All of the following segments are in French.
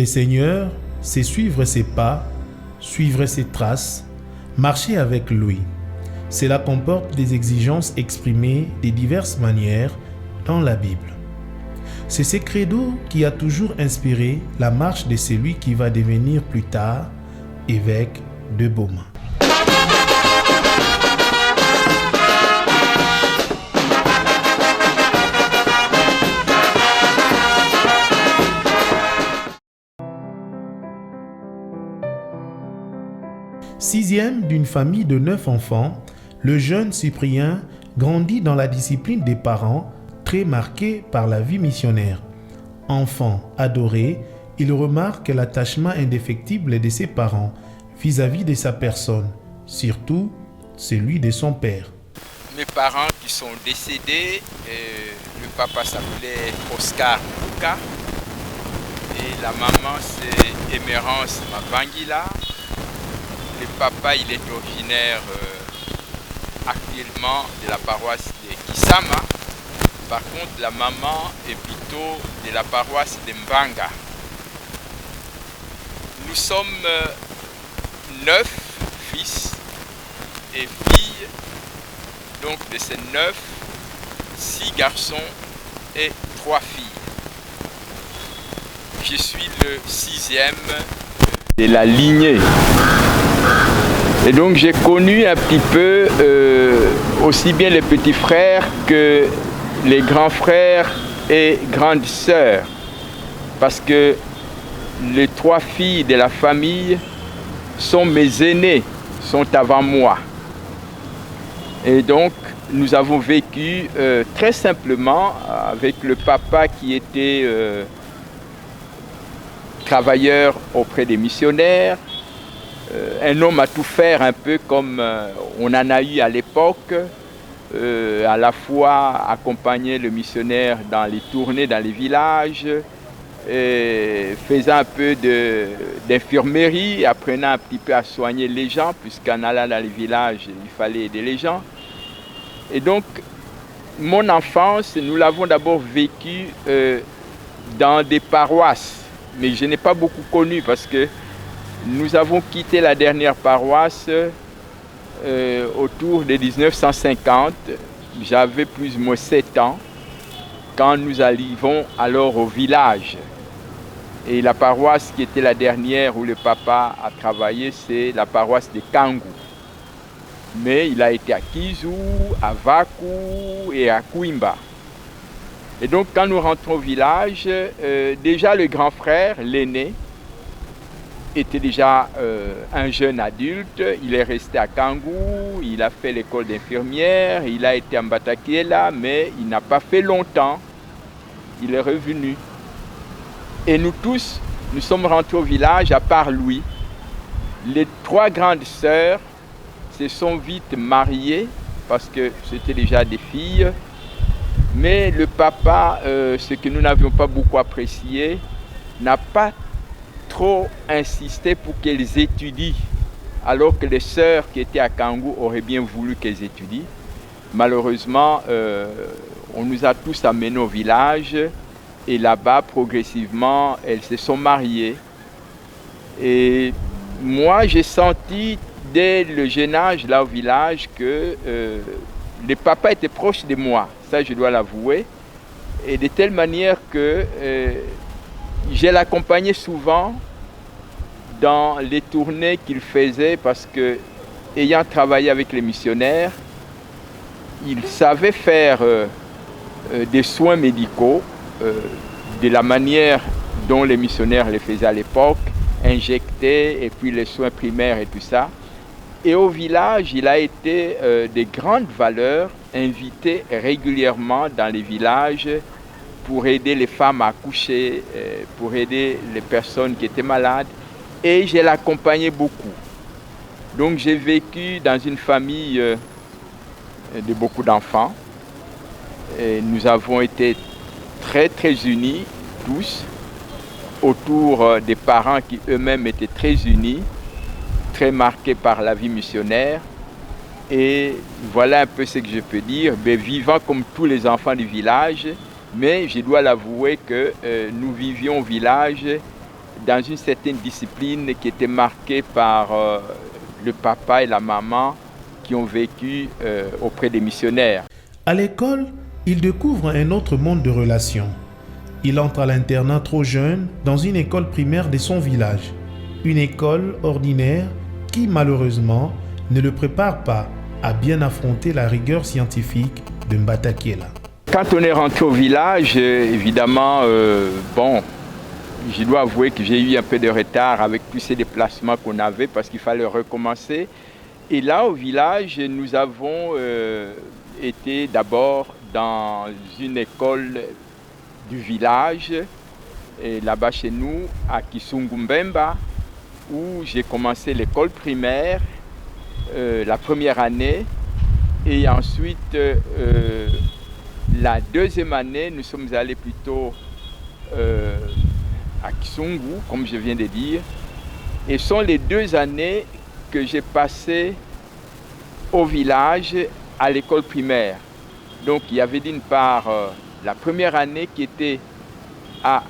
le Seigneur, c'est suivre ses pas, suivre ses traces, marcher avec lui. Cela comporte des exigences exprimées de diverses manières dans la Bible. C'est ce credo qui a toujours inspiré la marche de celui qui va devenir plus tard évêque de Boma. Sixième d'une famille de 9 enfants, le jeune Cyprien grandit dans la discipline des parents, très marqué par la vie missionnaire. Enfant adoré, il remarque l'attachement indéfectible de ses parents vis-à-vis de sa personne, surtout celui de son père. Mes parents qui sont décédés, le papa s'appelait Oscar Luka et la maman c'est Émérance Mabangila. Le papa il est originaire actuellement de la paroisse de Kisama. Par contre la maman est plutôt de la paroisse de Mbanga. Nous sommes 9 fils et filles. Donc de ces 9, 6 garçons et 3 filles. Je suis le 6e de la lignée. Et donc j'ai connu un petit peu aussi bien les petits frères que les grands frères et grandes sœurs. Parce que les 3 filles de la famille sont mes aînées, sont avant moi. Et donc, nous avons vécu très simplement avec le papa qui était travailleur auprès des missionnaires, un homme à tout faire un peu comme on en a eu à l'époque, à la fois accompagner le missionnaire dans les tournées dans les villages, faisant un peu d'infirmerie, apprenant un petit peu à soigner les gens, puisqu'en allant dans les villages, il fallait aider les gens. Et donc, mon enfance, nous l'avons d'abord vécue dans des paroisses, mais je n'ai pas beaucoup connu parce que nous avons quitté la dernière paroisse autour de 1950. J'avais plus ou moins 7 ans quand nous arrivons alors au village. Et la paroisse qui était la dernière où le papa a travaillé, c'est la paroisse de Kangou. Mais il a été à Kizu, à Vaku et à Kouimba. Et donc quand nous rentrons au village, déjà le grand frère, l'aîné, était déjà un jeune adulte. Il est resté à Kangou, il a fait l'école d'infirmière, il a été à Mbatakiela, mais il n'a pas fait longtemps. Il est revenu. Et nous tous, nous sommes rentrés au village, à part lui. Les 3 grandes sœurs se sont vite mariées, parce que c'était déjà des filles. Mais le papa, ce que nous n'avions pas beaucoup apprécié, n'a pas trop insisté pour qu'elles étudient, alors que les sœurs qui étaient à Kangou auraient bien voulu qu'elles étudient. Malheureusement, on nous a tous amenés au village et là-bas, progressivement, elles se sont mariées. Et moi, j'ai senti dès le jeune âge, là au village, que le papa était proche de moi, ça je dois l'avouer, et de telle manière que je l'accompagnais souvent dans les tournées qu'il faisait parce que, ayant travaillé avec les missionnaires, il savait faire des soins médicaux de la manière dont les missionnaires les faisaient à l'époque, injecter et puis les soins primaires et tout ça. Et au village, il a été de grandes valeurs, invité régulièrement dans les villages pour aider les femmes à accoucher, pour aider les personnes qui étaient malades. Et je l'accompagnais beaucoup. Donc j'ai vécu dans une famille de beaucoup d'enfants. Nous avons été très très unis, tous, autour des parents qui eux-mêmes étaient très unis, très marqués par la vie missionnaire. Et voilà un peu ce que je peux dire, vivant comme tous les enfants du village, mais je dois l'avouer que nous vivions au village dans une certaine discipline qui était marquée par le papa et la maman qui ont vécu auprès des missionnaires. À l'école, il découvre un autre monde de relations. Il entre à l'internat trop jeune dans une école primaire de son village. Une école ordinaire qui, malheureusement, ne le prépare pas à bien affronter la rigueur scientifique de Mbatakiela. Quand on est rentré au village, évidemment, je dois avouer que j'ai eu un peu de retard avec tous ces déplacements qu'on avait parce qu'il fallait recommencer. Et là, au village, nous avons été d'abord dans une école du village, et là-bas chez nous, à Kisungumbemba, où j'ai commencé l'école primaire, la première année, et ensuite la deuxième année, nous sommes allés plutôt à Kisungu, comme je viens de dire, et ce sont les 2 années que j'ai passées au village, à l'école primaire. Donc il y avait d'une part la première année qui était à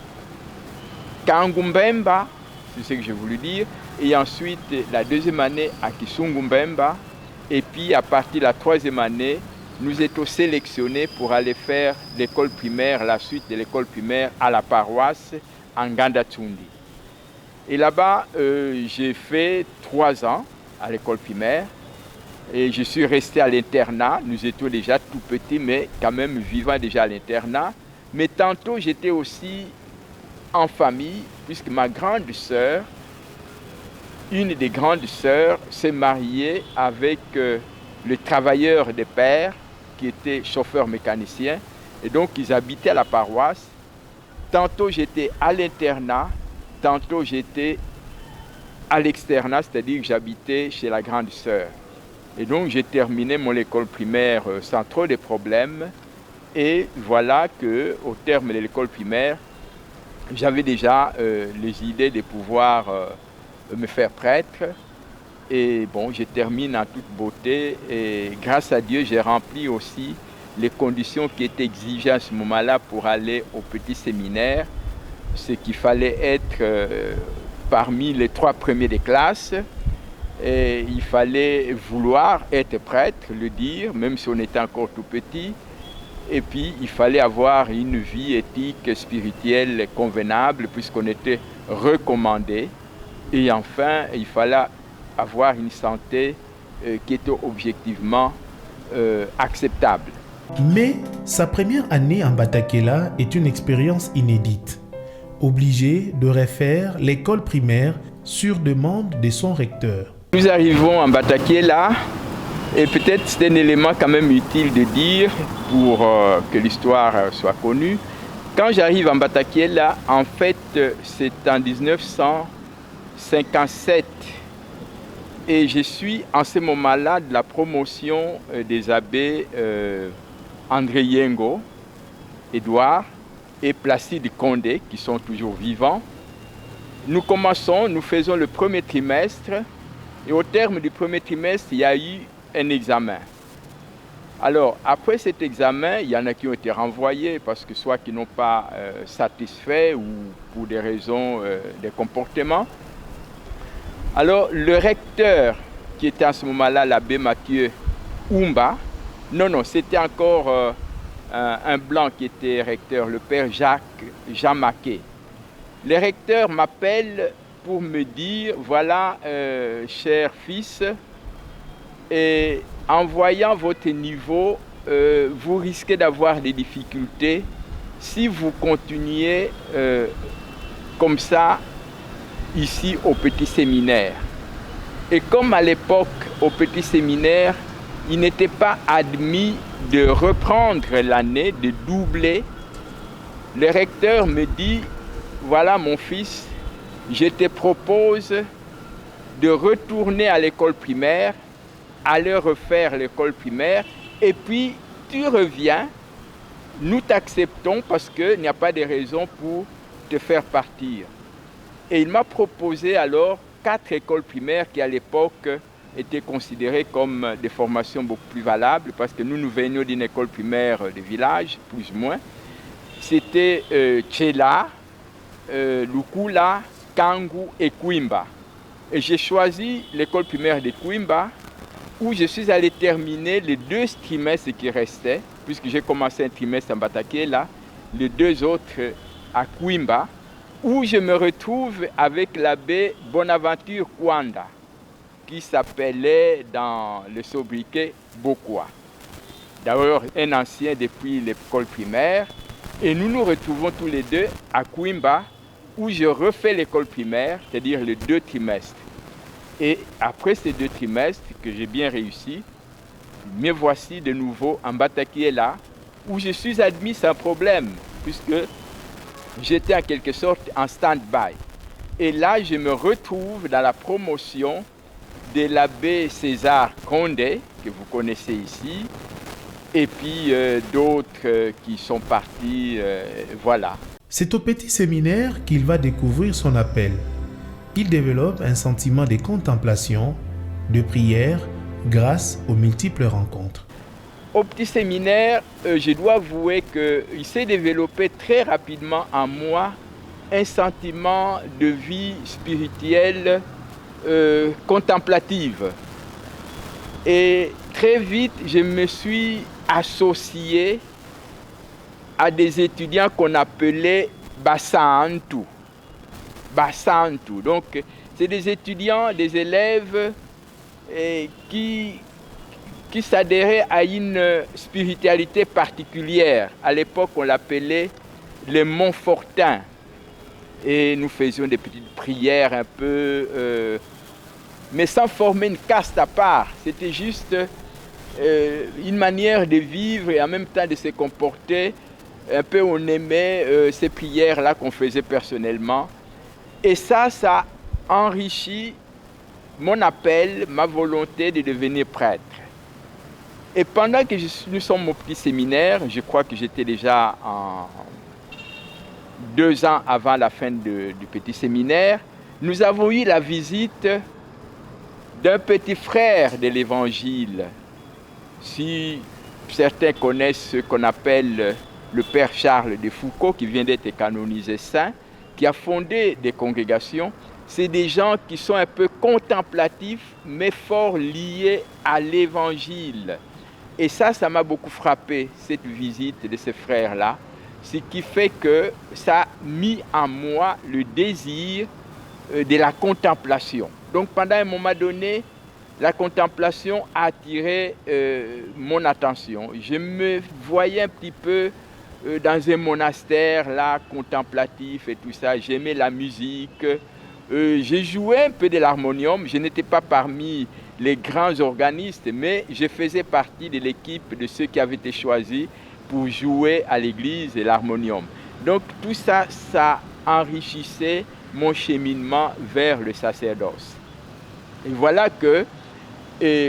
Kangumbemba, c'est ce que j'ai voulu dire, et ensuite la deuxième année à Kisungumbemba, et puis à partir de la 3e année, nous étions sélectionnés pour aller faire l'école primaire, la suite de l'école primaire à la paroisse en Ngandatsundi. Et là-bas, j'ai fait 3 ans à l'école primaire et je suis resté à l'internat. Nous étions déjà tout petits, mais quand même vivant déjà à l'internat. Mais tantôt, j'étais aussi en famille, puisque ma grande sœur, une des grandes sœurs, s'est mariée avec le travailleur de père, qui était chauffeur mécanicien. Et donc, ils habitaient à la paroisse. Tantôt, j'étais à l'internat, tantôt, j'étais à l'externat, c'est-à-dire que j'habitais chez la grande sœur. Et donc, j'ai terminé mon école primaire sans trop de problèmes. Et voilà qu'au terme de l'école primaire, j'avais déjà les idées de pouvoir me faire prêtre. Et bon, je termine en toute beauté. Et grâce à Dieu, j'ai rempli aussi les conditions qui étaient exigées à ce moment-là pour aller au petit séminaire. Ce qu'il fallait être parmi les 3 premiers des classes. Et il fallait vouloir être prêtre, le dire, même si on était encore tout petit. Et puis, il fallait avoir une vie éthique, spirituelle convenable, puisqu'on était recommandé. Et enfin, il fallait avoir une santé qui était objectivement acceptable. Mais sa première année en Mbatakiela est une expérience inédite. Obligé de refaire l'école primaire sur demande de son recteur. Nous arrivons en Mbatakiela et peut-être c'est un élément quand même utile de dire pour que l'histoire soit connue. Quand j'arrive en Mbatakiela, en fait, c'est en 1957 et je suis en ce moment-là de la promotion des abbés André Yengo, Édouard et Placide Condé qui sont toujours vivants. Nous commençons, nous faisons le premier trimestre et au terme du premier trimestre, il y a eu un examen. Alors, après cet examen, il y en a qui ont été renvoyés parce que soit qui n'ont pas satisfait ou pour des raisons de comportement. Alors, le recteur, qui était à ce moment-là l'abbé Mathieu Oumba, non, c'était encore un blanc qui était recteur, le père Jacques Jamaquet. Le recteur m'appelle pour me dire, voilà, cher fils, et en voyant votre niveau, vous risquez d'avoir des difficultés si vous continuez comme ça ici au petit séminaire. Et comme à l'époque, au petit séminaire, il n'était pas admis de reprendre l'année, de doubler, le recteur me dit, voilà mon fils, je te propose de retourner à l'école primaire, aller refaire l'école primaire, et puis tu reviens, nous t'acceptons parce qu'il n'y a pas de raison pour te faire partir. Et il m'a proposé alors 4 écoles primaires qui à l'époque étaient considérées comme des formations beaucoup plus valables parce que nous venions d'une école primaire de village, plus ou moins. C'était Tchela, Lukula, Kangu et Kwimba. Et j'ai choisi l'école primaire de Kwimba, où je suis allé terminer les 2 trimestres qui restaient, puisque j'ai commencé un trimestre à Batakela, les 2 autres à Kwimba, où je me retrouve avec l'abbé Bonaventure Kwanda, qui s'appelait dans le sobriquet Bokwa. D'ailleurs, un ancien depuis l'école primaire. Et nous nous retrouvons tous les deux à Kwimba, où je refais l'école primaire, c'est-à-dire les 2 trimestres. Et après ces 2 trimestres que j'ai bien réussi, me voici de nouveau en Batakiela, où je suis admis sans problème, puisque j'étais en quelque sorte en stand-by. Et là, je me retrouve dans la promotion de l'abbé César Condé, que vous connaissez ici, et puis d'autres qui sont partis, voilà. C'est au petit séminaire qu'il va découvrir son appel. Il développe un sentiment de contemplation, de prière, grâce aux multiples rencontres. Au petit séminaire, je dois avouer qu'il s'est développé très rapidement en moi un sentiment de vie spirituelle contemplative. Et très vite, je me suis associé à des étudiants qu'on appelait Basantu. Donc, c'est des étudiants, des élèves qui s'adhéraient à une spiritualité particulière. À l'époque, on l'appelait les Montfortins. Et nous faisions des petites prières un peu, mais sans former une caste à part. C'était juste une manière de vivre et en même temps de se comporter. Un peu, on aimait ces prières-là qu'on faisait personnellement. Et ça enrichit mon appel, ma volonté de devenir prêtre. Et pendant que nous sommes au petit séminaire, je crois que j'étais déjà 2 ans avant la fin du petit séminaire, nous avons eu la visite d'un petit frère de l'Évangile. Si certains connaissent ce qu'on appelle le Père Charles de Foucault, qui vient d'être canonisé saint, qui a fondé des congrégations, c'est des gens qui sont un peu contemplatifs, mais fort liés à l'Évangile. Et ça m'a beaucoup frappé, cette visite de ces frères-là, ce qui fait que ça a mis en moi le désir de la contemplation. Donc pendant un moment donné, la contemplation a attiré mon attention. Je me voyais un petit peu dans un monastère là, contemplatif et tout ça. J'aimais la musique. J'ai joué un peu de l'harmonium. Je n'étais pas parmi les grands organistes, mais je faisais partie de l'équipe de ceux qui avaient été choisis pour jouer à l'église et l'harmonium. Donc tout ça, ça enrichissait mon cheminement vers le sacerdoce. Et voilà que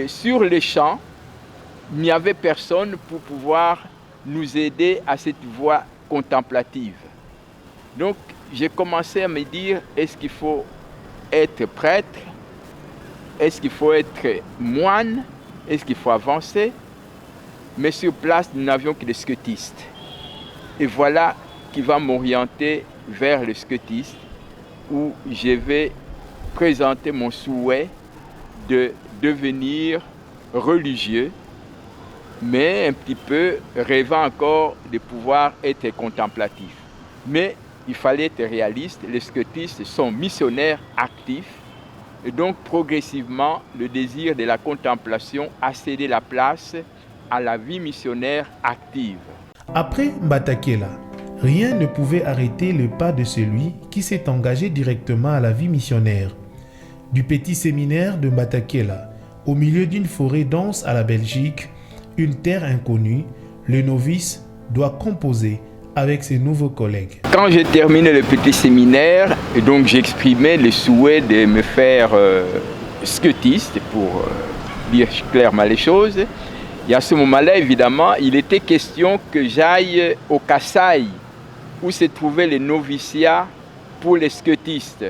sur les champs, il n'y avait personne pour pouvoir nous aider à cette voie contemplative. Donc j'ai commencé à me dire, est-ce qu'il faut être prêtre? Est-ce qu'il faut être moine? Est-ce qu'il faut avancer? Mais sur place, nous n'avions que des scotistes. Et voilà qui va m'orienter vers le scotiste, où je vais présenter mon souhait de devenir religieux, mais un petit peu rêvant encore de pouvoir être contemplatif. Mais il fallait être réaliste, les scotistes sont missionnaires actifs, et donc progressivement, le désir de la contemplation a cédé la place à la vie missionnaire active. Après Batakela, rien ne pouvait arrêter le pas de celui qui s'est engagé directement à la vie missionnaire. Du petit séminaire de Batakela, au milieu d'une forêt dense à la Belgique, une terre inconnue, le novice doit composer avec ses nouveaux collègues. Quand j'ai terminé le petit séminaire, et donc j'exprimais le souhait de me faire scotiste, pour dire clairement les choses, et à ce moment-là, évidemment, il était question que j'aille au Kasaï, où se trouvaient les noviciats pour les scotistes.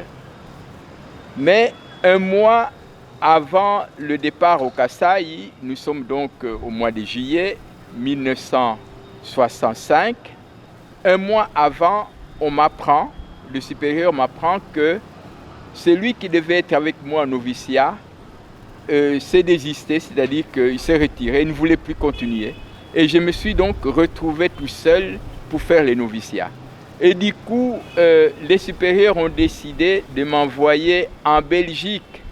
Mais un mois avant le départ au Kasaï, nous sommes donc au mois de juillet 1965, un mois avant, le supérieur m'apprend que celui qui devait être avec moi en noviciat s'est désisté, c'est-à-dire qu'il s'est retiré, il ne voulait plus continuer. Et je me suis donc retrouvé tout seul pour faire les noviciats. Et du coup, les supérieurs ont décidé de m'envoyer en Belgique,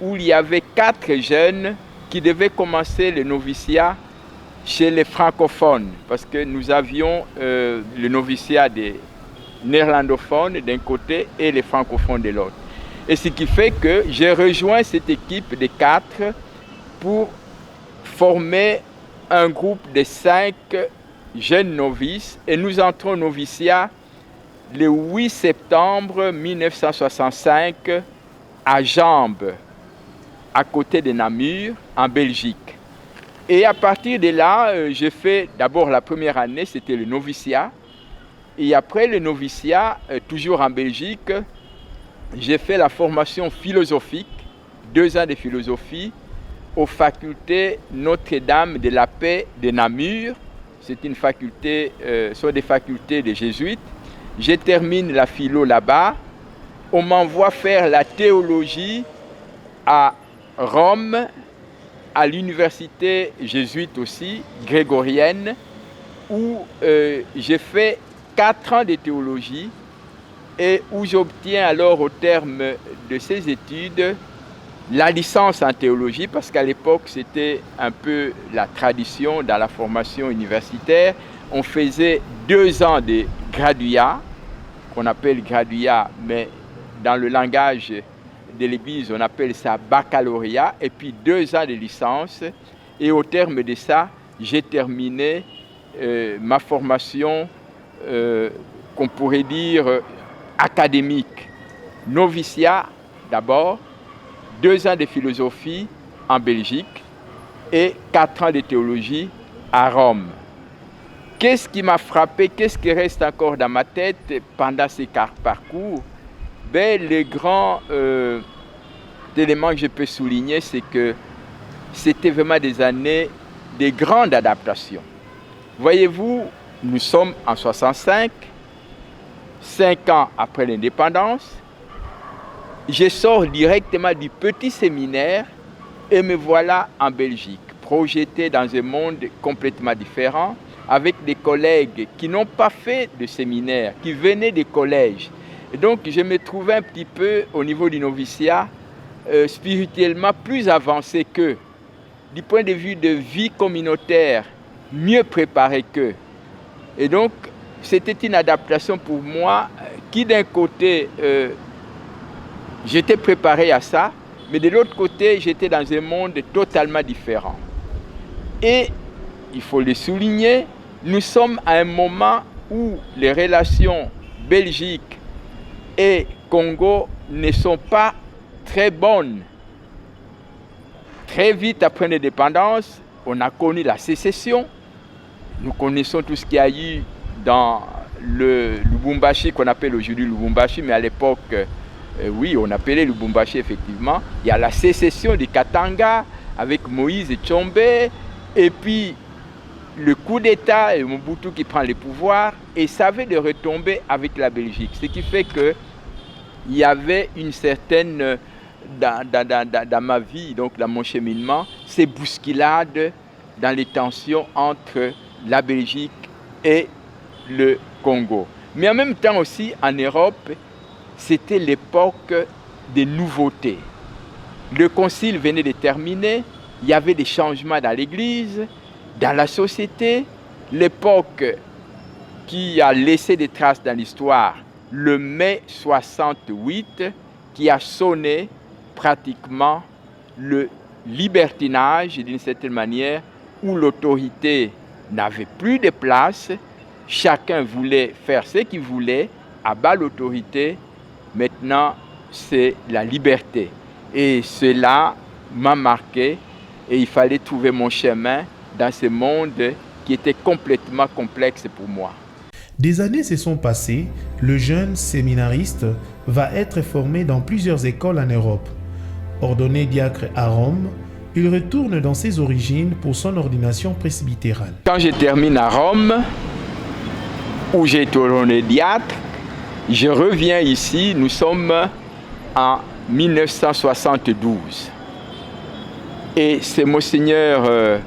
où il y avait 4 jeunes qui devaient commencer le noviciat chez les francophones, parce que nous avions le noviciat des néerlandophones d'un côté et les francophones de l'autre. Et ce qui fait que j'ai rejoint cette équipe de 4 pour former un groupe de 5 jeunes novices, et nous entrons au noviciat le 8 septembre 1965 à Jambes, à côté de Namur, en Belgique. Et à partir de là, j'ai fait d'abord la première année, c'était le noviciat. Et après le noviciat, toujours en Belgique, j'ai fait la formation philosophique, 2 ans de philosophie, aux facultés Notre-Dame de la Paix de Namur. C'est une faculté, soit des facultés des jésuites. Je termine la philo là-bas. On m'envoie faire la théologie à Rome, à l'université jésuite aussi, grégorienne, où j'ai fait 4 ans de théologie et où j'obtiens alors au terme de ces études la licence en théologie, parce qu'à l'époque c'était un peu la tradition dans la formation universitaire. On faisait 2 ans de graduat, qu'on appelle graduat, mais dans le langage de l'Église, on appelle ça baccalauréat, et puis 2 ans de licence. Et au terme de ça, j'ai terminé ma formation, qu'on pourrait dire académique. Noviciat d'abord, 2 ans de philosophie en Belgique et 4 ans de théologie à Rome. Qu'est-ce qui m'a frappé, qu'est-ce qui reste encore dans ma tête pendant ces parcours? Le grand élément que je peux souligner, c'est que c'était vraiment des années de grande adaptation. Voyez-vous, nous sommes en 65, 5 ans après l'indépendance. Je sors directement du petit séminaire et me voilà en Belgique, projeté dans un monde complètement différent, avec des collègues qui n'ont pas fait de séminaire, qui venaient des collèges. Et donc je me trouvais un petit peu au niveau du noviciat, spirituellement plus avancé qu'eux, du point de vue de vie communautaire, mieux préparé qu'eux. Et donc c'était une adaptation pour moi qui d'un côté, j'étais préparé à ça, mais de l'autre côté, j'étais dans un monde totalement différent. Et il faut le souligner, nous sommes à un moment où les relations Belgique et Congo ne sont pas très bonnes. Très vite après l'indépendance, on a connu la sécession. Nous connaissons tout ce qu'il y a eu dans le Lubumbashi, qu'on appelle aujourd'hui Lubumbashi, mais à l'époque, oui, on appelait Lubumbashi effectivement. Il y a la sécession du Katanga avec Moïse et Tshombe, et puis le coup d'État et Mobutu qui prend le pouvoir, et ça avait de retomber avec la Belgique. Ce qui fait qu'il y avait une certaine, dans ma vie, donc dans mon cheminement, ces bousculades dans les tensions entre la Belgique et le Congo. Mais en même temps aussi, en Europe, c'était l'époque des nouveautés. Le concile venait de terminer, il y avait des changements dans l'Église, dans la société. L'époque qui a laissé des traces dans l'histoire, le mai 68, qui a sonné pratiquement le libertinage d'une certaine manière, où l'autorité n'avait plus de place, chacun voulait faire ce qu'il voulait, abat l'autorité. Maintenant, c'est la liberté. Et cela m'a marqué, et il fallait trouver mon chemin dans ce monde qui était complètement complexe pour moi. Des années se sont passées, le jeune séminariste va être formé dans plusieurs écoles en Europe. Ordonné diacre à Rome, il retourne dans ses origines pour son ordination presbytérale. Quand je termine à Rome, où j'ai été ordonné diacre, je reviens ici. Nous sommes en 1972. Et c'est Monseigneur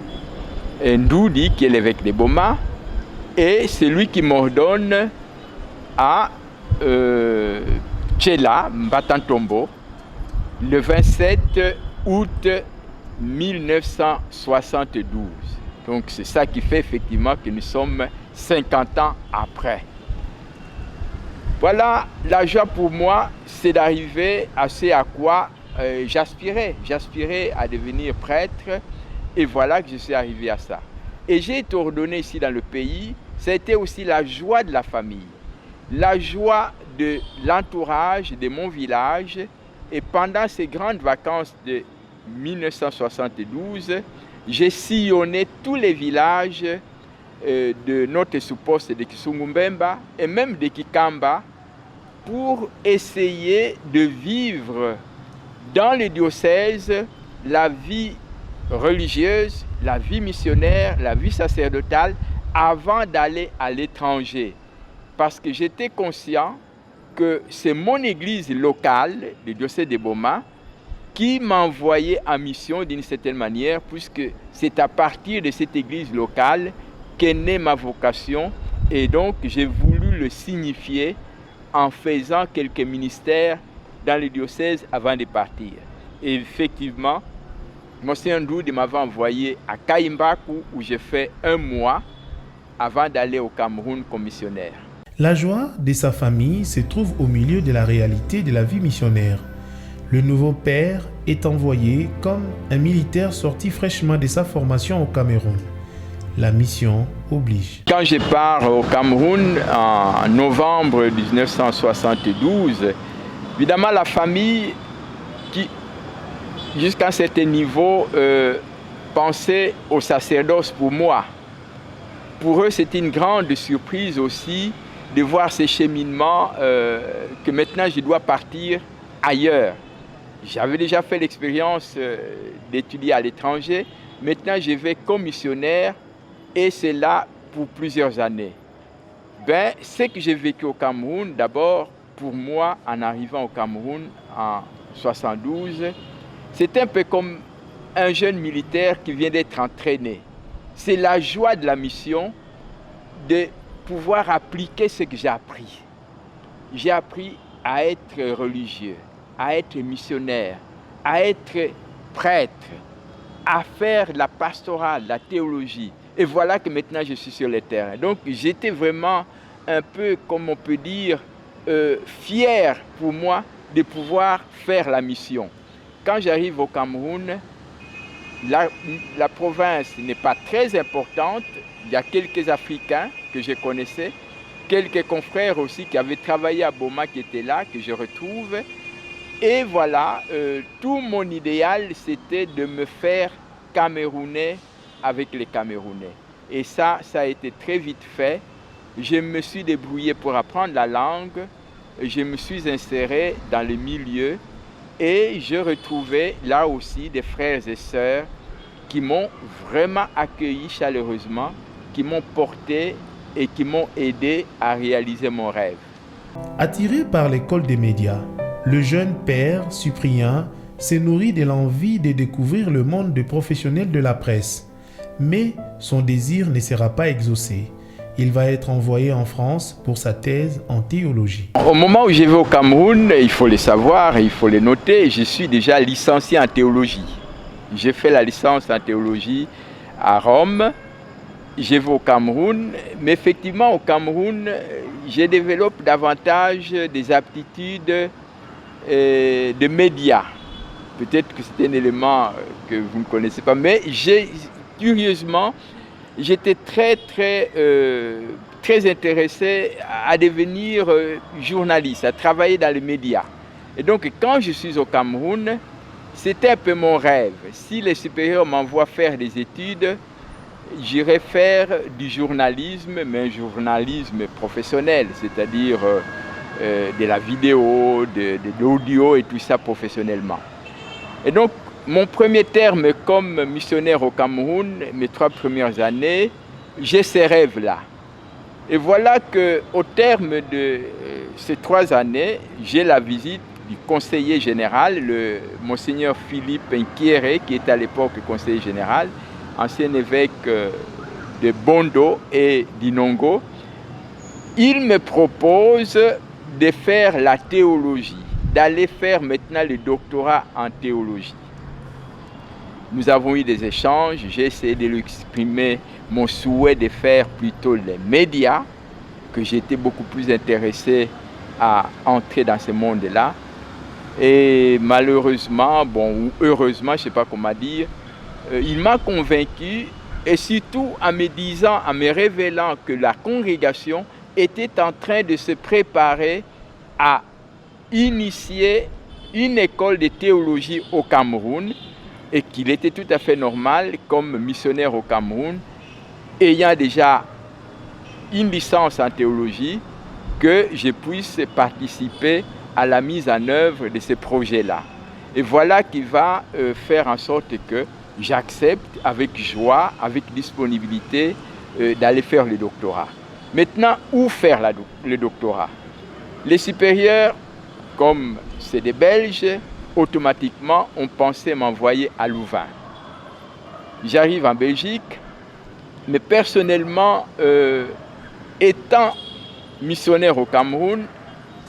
Ndoudi, qui est l'évêque de Boma, et c'est lui qui m'ordonne à Tchela, Mbatantombo, le 27 août 1972. Donc c'est ça qui fait effectivement que nous sommes 50 ans après. Voilà, la joie pour moi, c'est d'arriver à ce à quoi j'aspirais. J'aspirais à devenir prêtre et voilà que je suis arrivé à ça. Et j'ai été ordonné ici dans le pays, ça a été aussi la joie de la famille, la joie de l'entourage de mon village. Et pendant ces grandes vacances de 1972, j'ai sillonné tous les villages de notre sous-poste de Kisungumbemba et même de Kikamba pour essayer de vivre dans le diocèse la vie religieuse, la vie missionnaire, la vie sacerdotale avant d'aller à l'étranger. Parce que j'étais conscient que c'est mon église locale, le diocèse de Boma, qui m'envoyait en mission d'une certaine manière, puisque c'est à partir de cette église locale qu'est née ma vocation, et donc j'ai voulu le signifier en faisant quelques ministères dans le diocèse avant de partir. Et effectivement, Monseigneur Ndoudi m'avait envoyé à Kaimbaku, où j'ai fait 1 mois avant d'aller au Cameroun comme missionnaire. La joie de sa famille se trouve au milieu de la réalité de la vie missionnaire. Le nouveau père est envoyé comme un militaire sorti fraîchement de sa formation au Cameroun. La mission oblige. Quand je pars au Cameroun en novembre 1972, évidemment la famille qui, jusqu'à un certain niveau, pensait au sacerdoce pour moi. Pour eux, c'était une grande surprise aussi de voir ces cheminements que maintenant je dois partir ailleurs. J'avais déjà fait l'expérience d'étudier à l'étranger. Maintenant, je vais comme missionnaire et c'est là pour plusieurs années. Ce que j'ai vécu au Cameroun, d'abord, pour moi, en arrivant au Cameroun en 72, c'est un peu comme un jeune militaire qui vient d'être entraîné. C'est la joie de la mission de pouvoir appliquer ce que j'ai appris. J'ai appris à être religieux, à être missionnaire, à être prêtre, à faire la pastorale, la théologie. Et voilà que maintenant je suis sur le terrain. Donc j'étais vraiment un peu, comme on peut dire, fier pour moi de pouvoir faire la mission. Quand j'arrive au Cameroun, la province n'est pas très importante. Il y a quelques Africains que je connaissais, quelques confrères aussi qui avaient travaillé à Boma qui étaient là, que je retrouve. Et voilà, tout mon idéal, c'était de me faire Camerounais avec les Camerounais. Et ça a été très vite fait. Je me suis débrouillé pour apprendre la langue. Je me suis inséré dans le milieu et je retrouvais là aussi des frères et sœurs qui m'ont vraiment accueilli chaleureusement, qui m'ont porté et qui m'ont aidé à réaliser mon rêve. Attiré par l'école des médias, le jeune père Cyprien s'est nourri de l'envie de découvrir le monde des professionnels de la presse. Mais son désir ne sera pas exaucé. Il va être envoyé en France pour sa thèse en théologie. Au moment où je vais au Cameroun, il faut le savoir, il faut le noter, je suis déjà licencié en théologie. J'ai fait la licence en théologie à Rome. Je vais au Cameroun, mais effectivement au Cameroun, je développe davantage des aptitudes de médias. Peut-être que c'est un élément que vous ne connaissez pas, mais curieusement, j'étais très intéressé à devenir journaliste, à travailler dans les médias. Et donc, quand je suis au Cameroun, c'était un peu mon rêve. Si les supérieurs m'envoient faire des études, j'irai faire du journalisme, mais un journalisme professionnel, c'est-à-dire de la vidéo, de l'audio et tout ça professionnellement. Et donc, mon premier terme comme missionnaire au Cameroun, mes 3 premières années, j'ai ces rêves-là. Et voilà qu'au terme de ces 3 années, j'ai la visite du conseiller général, le monseigneur Philippe Nkiere, qui était à l'époque conseiller général, ancien évêque de Bondo et d'Inongo. Il me propose de faire la théologie, d'aller faire maintenant le doctorat en théologie. Nous avons eu des échanges, j'ai essayé de lui exprimer mon souhait de faire plutôt les médias, que j'étais beaucoup plus intéressé à entrer dans ce monde-là. Et malheureusement, ou heureusement, je ne sais pas comment dire, il m'a convaincu, et surtout en me disant, en me révélant que la congrégation était en train de se préparer à initier une école de théologie au Cameroun, et qu'il était tout à fait normal, comme missionnaire au Cameroun, ayant déjà une licence en théologie, que je puisse participer à la mise en œuvre de ce projet-là. Et voilà qui va faire en sorte que j'accepte avec joie, avec disponibilité, d'aller faire le doctorat. Maintenant, où faire le doctorat? Les supérieurs, comme c'est des Belges, automatiquement, on pensait m'envoyer à Louvain. J'arrive en Belgique, mais personnellement, étant missionnaire au Cameroun,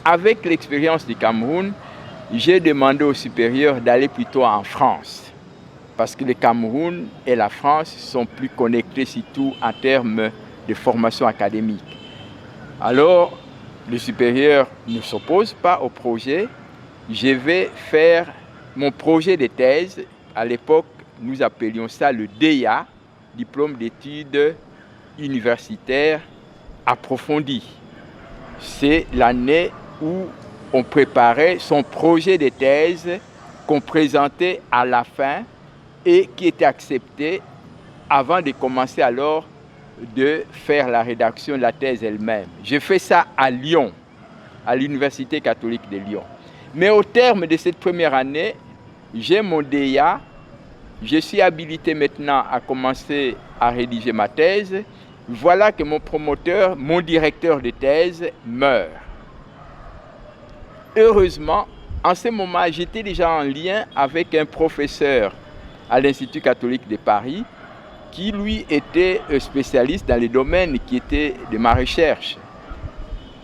avec l'expérience du Cameroun, j'ai demandé aux supérieurs d'aller plutôt en France. Parce que le Cameroun et la France sont plus connectés, surtout en termes de formation académique. Alors, le supérieur ne s'oppose pas au projet. Je vais faire mon projet de thèse. À l'époque, nous appelions ça le DEA, diplôme d'études universitaires approfondies. C'est l'année où on préparait son projet de thèse qu'on présentait à la fin et qui était accepté avant de commencer alors de faire la rédaction de la thèse elle-même. J'ai fait ça à Lyon, à l'Université catholique de Lyon. Mais au terme de cette première année, j'ai mon DEA, je suis habilité maintenant à commencer à rédiger ma thèse. Voilà que mon promoteur, mon directeur de thèse meurt. Heureusement, en ce moment, j'étais déjà en lien avec un professeur à l'Institut catholique de Paris qui, lui, était spécialiste dans les domaines qui étaient de ma recherche.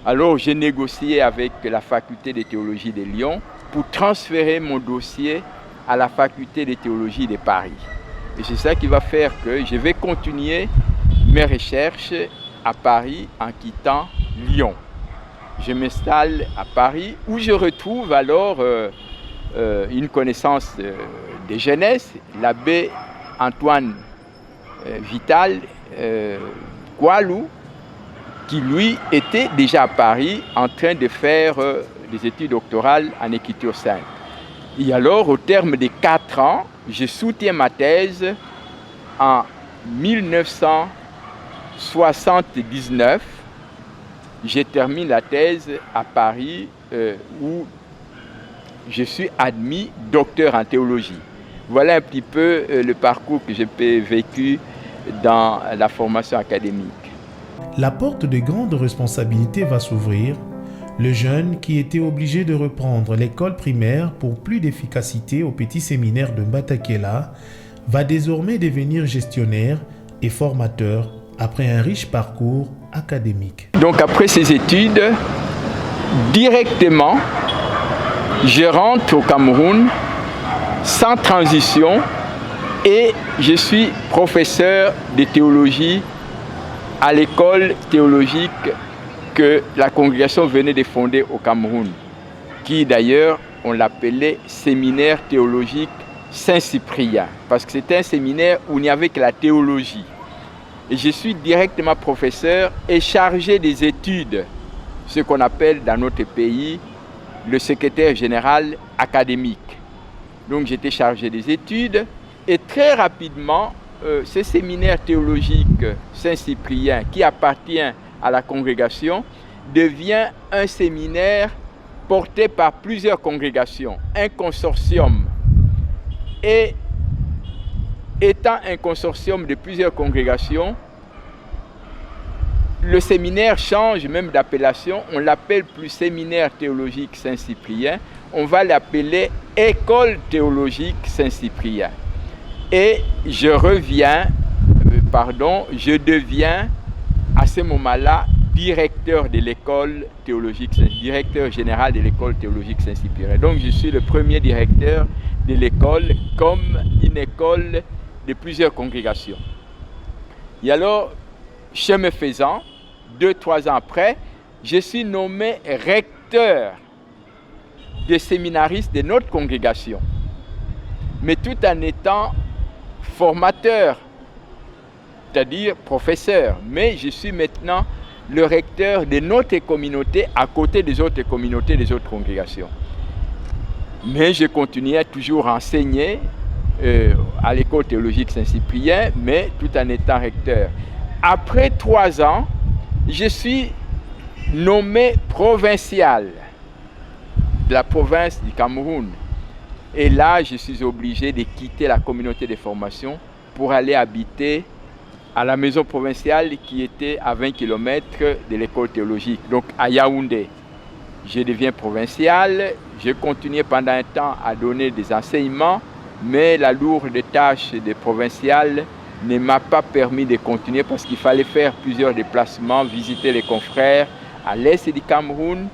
Alors, j'ai négocié avec la faculté de théologie de Lyon pour transférer mon dossier à la faculté de théologie de Paris. Et c'est ça qui va faire que je vais continuer mes recherches à Paris en quittant Lyon. Je m'installe à Paris où je retrouve alors une connaissance de jeunesse, l'abbé Antoine Vital Koualou, qui lui était déjà à Paris en train de faire des études doctorales en écriture sainte. Et alors, au terme de 4 ans, je soutiens ma thèse en 1979. Je termine la thèse à Paris où je suis admis docteur en théologie. Voilà un petit peu le parcours que j'ai vécu dans la formation académique. La porte de grandes responsabilités va s'ouvrir. Le jeune, qui était obligé de reprendre l'école primaire pour plus d'efficacité au petit séminaire de Batakela, va désormais devenir gestionnaire et formateur après un riche parcours académique. Donc après ces études, directement, je rentre au Cameroun sans transition et je suis professeur de théologie à l'école théologique que la congrégation venait de fonder au Cameroun, qui d'ailleurs, on l'appelait séminaire théologique Saint-Cyprien, parce que c'était un séminaire où il n'y avait que la théologie. Et je suis directement professeur et chargé des études, ce qu'on appelle dans notre pays le secrétaire général académique. Donc j'étais chargé des études et très rapidement, ce séminaire théologique Saint-Cyprien qui appartient à la congrégation devient un séminaire porté par plusieurs congrégations, un consortium. Et étant un consortium de plusieurs congrégations, le séminaire change même d'appellation. On l'appelle plus séminaire théologique Saint-Cyprien. On va l'appeler école théologique Saint-Cyprien. Et je deviens à ce moment-là directeur de l'école théologique, directeur général de l'école théologique Saint-Cyprien. Donc je suis le premier directeur de l'école comme une école de plusieurs congrégations. Et alors, chemin faisant, 2-3 ans après, je suis nommé recteur des séminaristes de notre congrégation, mais tout en étant formateur, c'est-à-dire professeur. Mais je suis maintenant le recteur de notre communauté à côté des autres communautés, des autres congrégations. Mais je continuais toujours à enseigner à l'école théologique Saint-Cyprien, mais tout en étant recteur. Après 3 ans, je suis nommé provincial de la province du Cameroun. Et là, je suis obligé de quitter la communauté de formation pour aller habiter à la maison provinciale qui était à 20 km de l'école théologique, donc à Yaoundé. Je deviens provincial, je continuais pendant un temps à donner des enseignements, mais la lourde tâche de provincial ne m'a pas permis de continuer parce qu'il fallait faire plusieurs déplacements, visiter les confrères à l'est du Cameroun,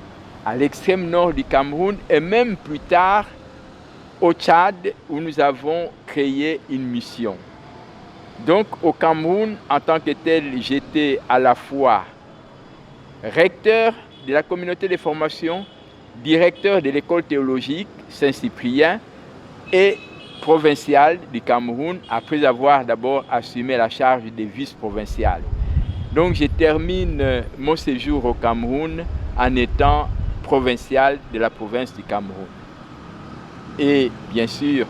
à l'extrême nord du Cameroun et même plus tard au Tchad où nous avons créé une mission. Donc au Cameroun, en tant que tel, j'étais à la fois recteur de la communauté de formation, directeur de l'école théologique Saint-Cyprien et provincial du Cameroun, après avoir d'abord assumé la charge de vice-provincial. Donc je termine mon séjour au Cameroun en étant provincial de la province du Cameroun. Et bien sûr,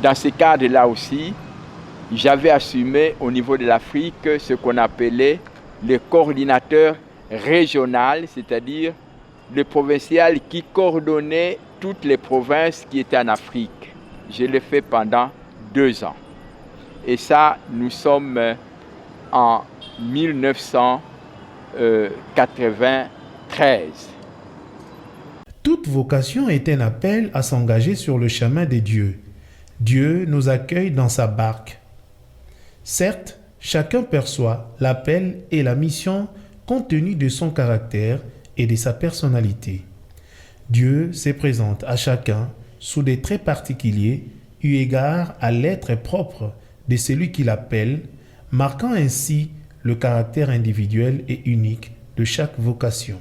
dans ce cadre-là aussi, j'avais assumé au niveau de l'Afrique ce qu'on appelait le coordinateur régional, c'est-à-dire le provincial qui coordonnait toutes les provinces qui étaient en Afrique. Je l'ai fait pendant 2 ans. Et ça, nous sommes en 1993. Toute vocation est un appel à s'engager sur le chemin de Dieu. Dieu nous accueille dans sa barque. Certes, chacun perçoit l'appel et la mission compte tenu de son caractère et de sa personnalité. Dieu se présente à chacun sous des traits particuliers eu égard à l'être propre de celui qui l'appelle, marquant ainsi le caractère individuel et unique de chaque vocation.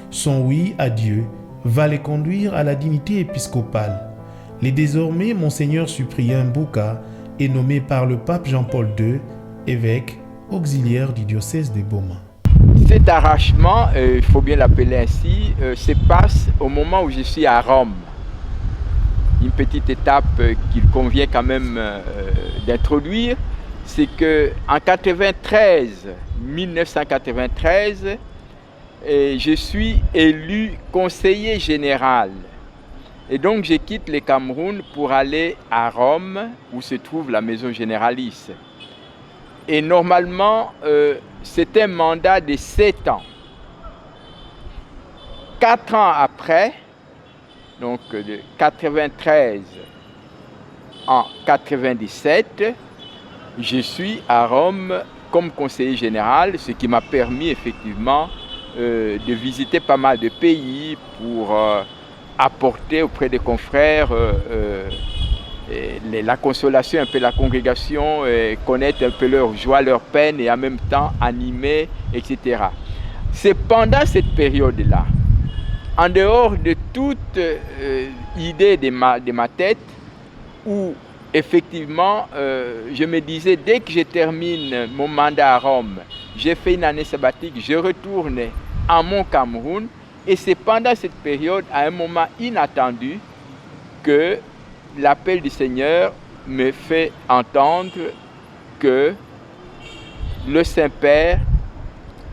Son oui à Dieu va les conduire à la dignité épiscopale. Les désormais Monseigneur Cyprien Mbouka est nommé par le pape Jean-Paul II évêque auxiliaire du diocèse de Boma. Cet arrachement, il faut bien l'appeler ainsi, se passe au moment où je suis à Rome. Une petite étape qu'il convient quand même d'introduire, c'est qu'en 1993, je suis élu conseiller général. Et donc je quitte le Cameroun pour aller à Rome, où se trouve la maison généralice. Et normalement, c'est un mandat de 7 ans. 4 ans après, donc de 93 en 97, je suis à Rome comme conseiller général, ce qui m'a permis effectivement de visiter pas mal de pays pour apporter auprès des confrères la consolation, un peu la congrégation, connaître un peu leur joie, leur peine et en même temps animer, etc. C'est pendant cette période-là, en dehors de toute idée de ma tête, où effectivement je me disais, dès que je termine mon mandat à Rome, j'ai fait une année sabbatique, je retourne à mon Cameroun, et c'est pendant cette période, à un moment inattendu, que l'appel du Seigneur me fait entendre que le Saint-Père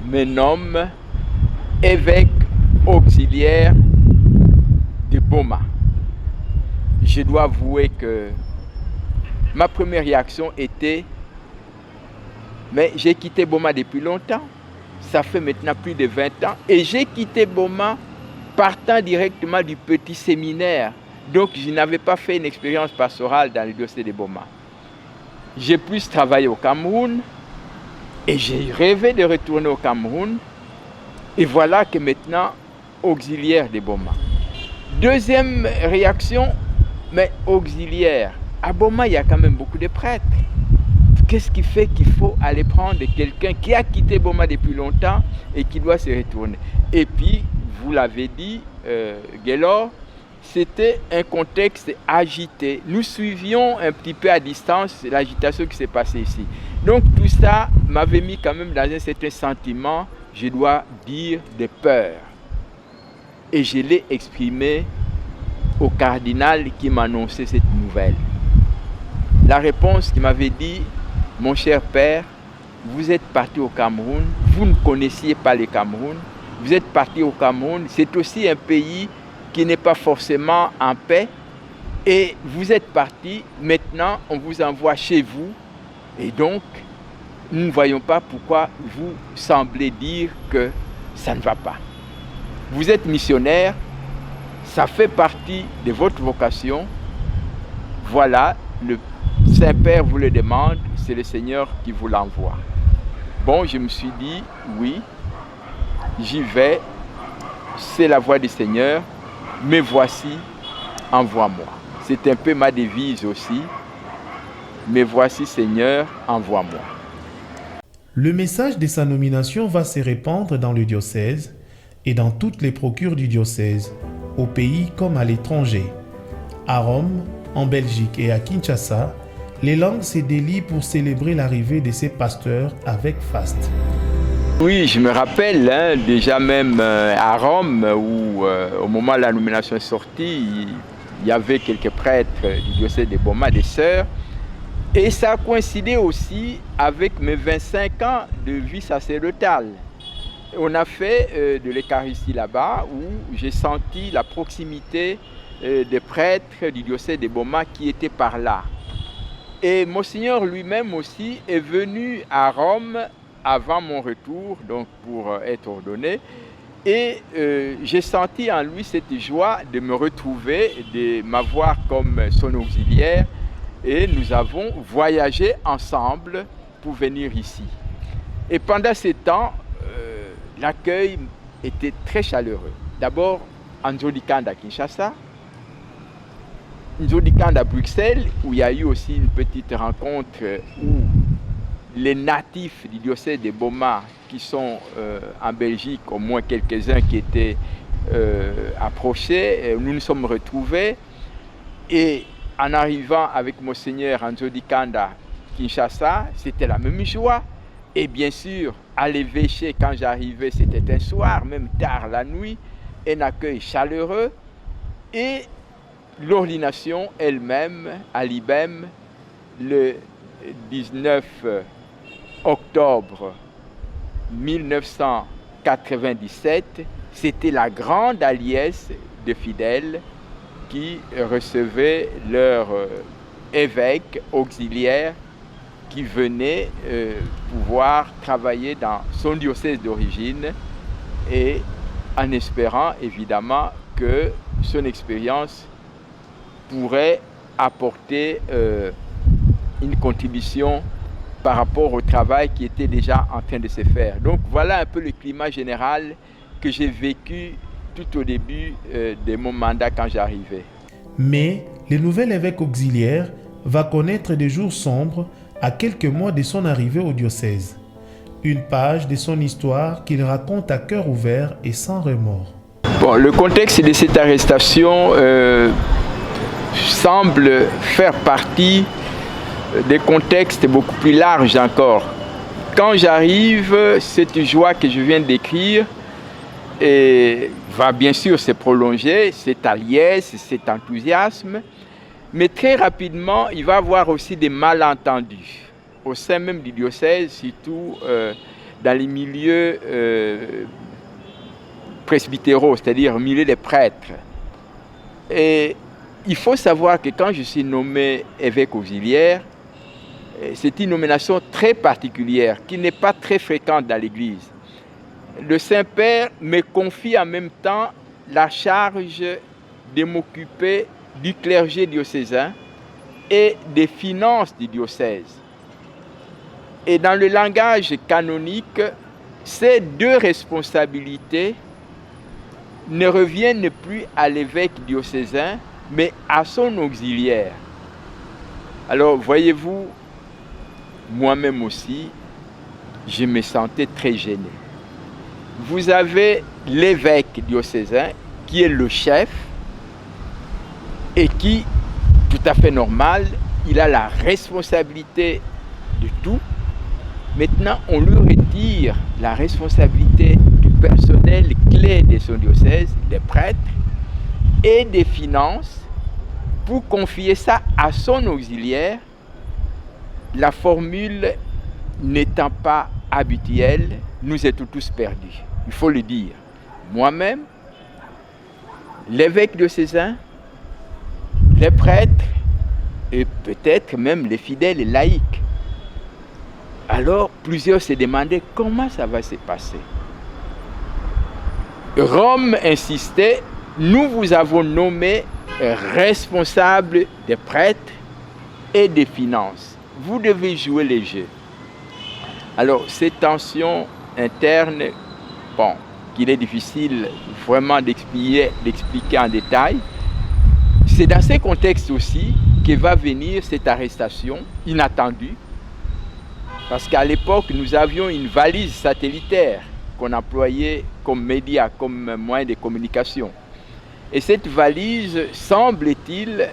me nomme évêque auxiliaire de Boma. Je dois avouer que ma première réaction était, mais j'ai quitté Boma depuis longtemps, ça fait maintenant plus de 20 ans, et j'ai quitté Boma partant directement du petit séminaire. Donc je n'avais pas fait une expérience pastorale dans le diocèse de Boma. J'ai plus travaillé au Cameroun, et j'ai rêvé de retourner au Cameroun, et voilà que maintenant, auxiliaire de Boma. Deuxième réaction, mais auxiliaire. À Boma, il y a quand même beaucoup de prêtres. Qu'est-ce qui fait qu'il faut aller prendre quelqu'un qui a quitté Boma depuis longtemps et qui doit se retourner? Et puis, vous l'avez dit, Gaylor, c'était un contexte agité. Nous suivions un petit peu à distance l'agitation qui s'est passée ici. Donc tout ça m'avait mis quand même dans un certain sentiment, je dois dire, de peur. Et je l'ai exprimé au cardinal qui m'annonçait cette nouvelle. La réponse qui m'avait dit, mon cher père, vous êtes parti au Cameroun, vous ne connaissiez pas le Cameroun, vous êtes parti au Cameroun, c'est aussi un pays qui n'est pas forcément en paix, et vous êtes parti, maintenant on vous envoie chez vous, et donc nous ne voyons pas pourquoi vous semblez dire que ça ne va pas. Vous êtes missionnaire, ça fait partie de votre vocation, voilà, le Saint-Père vous le demande, c'est le Seigneur qui vous l'envoie. Bon, je me suis dit, oui, j'y vais, c'est la voie du Seigneur, me voici, envoie-moi. C'est un peu ma devise aussi, me voici Seigneur, envoie-moi. Le message de sa nomination va se répandre dans le diocèse et dans toutes les procures du diocèse, au pays comme à l'étranger. À Rome, en Belgique et à Kinshasa, les langues se délient pour célébrer l'arrivée de ces pasteurs avec faste. Oui, je me rappelle, déjà même à Rome, où au moment où la nomination est sortie, il y avait quelques prêtres du diocèse de Boma, des sœurs, et ça a coïncidé aussi avec mes 25 ans de vie sacerdotale. On a fait de l'Eucharistie là-bas, où j'ai senti la proximité des prêtres du diocèse de Boma qui étaient par là. Et Monseigneur lui-même aussi est venu à Rome avant mon retour, donc pour être ordonné. Et j'ai senti en lui cette joie de me retrouver, de m'avoir comme son auxiliaire. Et nous avons voyagé ensemble pour venir ici. Et pendant ce temps, l'accueil était très chaleureux. D'abord, en Nzodikanda à Kinshasa, Nzodikanda à Bruxelles, où il y a eu aussi une petite rencontre où les natifs du diocèse de Boma, qui sont en Belgique, au moins quelques-uns qui étaient approchés, nous nous sommes retrouvés. Et en arrivant avec Monseigneur en Nzodikanda, Kinshasa, c'était la même joie. Et bien sûr, à l'évêché, quand j'arrivais, c'était un soir, même tard la nuit, un accueil chaleureux. Et l'ordination elle-même à l'IBEM, le 19 octobre 1997, c'était la grande alliesse de fidèles qui recevaient leur évêque auxiliaire qui venait pouvoir travailler dans son diocèse d'origine et en espérant évidemment que son expérience pourrait apporter une contribution par rapport au travail qui était déjà en train de se faire. Donc voilà un peu le climat général que j'ai vécu tout au début de mon mandat quand j'arrivais. Mais le nouvel évêque auxiliaire va connaître des jours sombres à quelques mois de son arrivée au diocèse. Une page de son histoire qu'il raconte à cœur ouvert et sans remords. Bon, le contexte de cette arrestation semble faire partie des contextes beaucoup plus larges encore. Quand j'arrive, cette joie que je viens d'écrire va bien sûr se prolonger, cette alliesse, cet enthousiasme, mais très rapidement, il va y avoir aussi des malentendus au sein même du diocèse, surtout dans les milieux presbytéraux, c'est-à-dire au milieu des prêtres. Et il faut savoir que quand je suis nommé évêque auxiliaire, c'est une nomination très particulière qui n'est pas très fréquente dans l'Église. Le Saint-Père me confie en même temps la charge de m'occuper du clergé diocésain et des finances du diocèse. Et dans le langage canonique, ces deux responsabilités ne reviennent plus à l'évêque diocésain, mais à son auxiliaire. Alors, voyez-vous, moi-même aussi, je me sentais très gêné. Vous avez l'évêque diocésain qui est le chef et qui, tout à fait normal, il a la responsabilité de tout. Maintenant, on lui retire la responsabilité du personnel clé de son diocèse, des prêtres et des finances, pour confier ça à son auxiliaire, la formule n'étant pas habituelle, nous étions tous perdus. Il faut le dire. Moi-même, l'évêque diocésain, les prêtres et peut-être même les fidèles et laïcs. Alors, plusieurs se demandaient comment ça va se passer. Rome insistait, nous vous avons nommé responsable des prêtres et des finances. Vous devez jouer les jeux. Alors, ces tensions internes, bon, qu'il est difficile vraiment d'expliquer en détail, c'est dans ces contextes aussi que va venir cette arrestation inattendue. Parce qu'à l'époque, nous avions une valise satellitaire qu'on employait comme média, comme moyen de communication. Et cette valise, semble-t-il,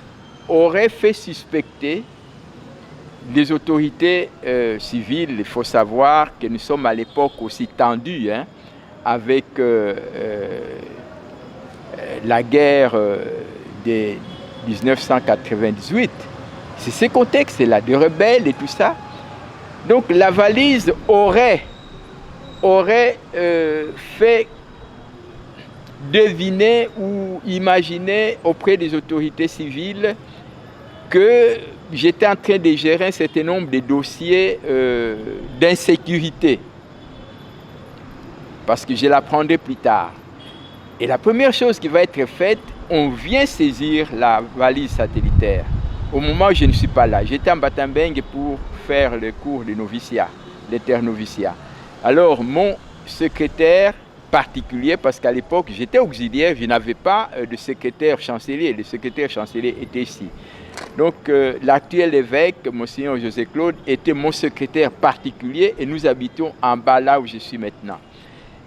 aurait fait suspecter les autorités civiles. Il faut savoir que nous sommes à l'époque aussi tendus, avec la guerre de 1998. C'est ce contexte-là, de rebelles et tout ça. Donc la valise aurait fait deviner ou imaginer auprès des autorités civiles que j'étais en train de gérer un certain nombre de dossiers d'insécurité. Parce que je l'apprendrai plus tard. Et la première chose qui va être faite, on vient saisir la valise satellitaire. Au moment où je ne suis pas là, j'étais en Batambengue pour faire le cours de noviciat, l'internoviciat. Alors mon secrétaire particulier, parce qu'à l'époque j'étais auxiliaire, je n'avais pas de secrétaire chancelier, le secrétaire chancelier était ici. Donc l'actuel évêque, Monseigneur José Claude, était mon secrétaire particulier et nous habitions en bas là où je suis maintenant.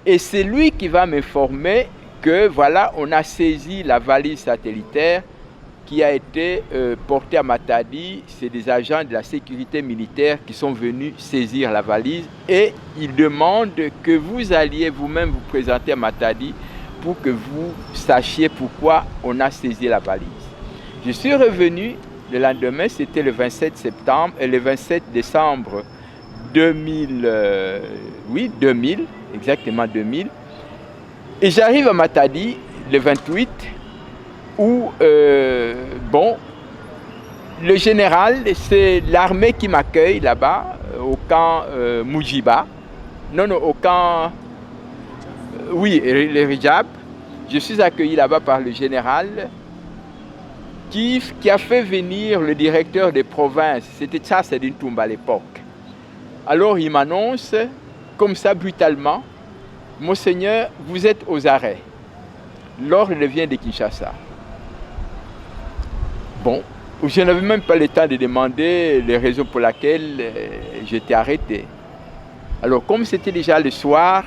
Et c'est lui qui va m'informer que voilà, on a saisi la valise satellitaire qui a été portée à Matadi. C'est des agents de la sécurité militaire qui sont venus saisir la valise et ils demandent que vous alliez vous-même vous présenter à Matadi pour que vous sachiez pourquoi on a saisi la valise. Je suis revenu le lendemain, c'était le 27 décembre 2000, exactement 2000. Et j'arrive à Matadi le 28 où, le général, c'est l'armée qui m'accueille là-bas, au camp Moujiba. Au camp, le Rijab. Je suis accueilli là-bas par le général qui a fait venir le directeur des provinces. C'était Tchassa Dintoumba à l'époque. Alors il m'annonce, comme ça brutalement, « Monseigneur, vous êtes aux arrêts. L'ordre vient de Kinshasa. » Bon, je n'avais même pas le temps de demander les raisons pour lesquelles j'étais arrêté. Alors comme c'était déjà le soir,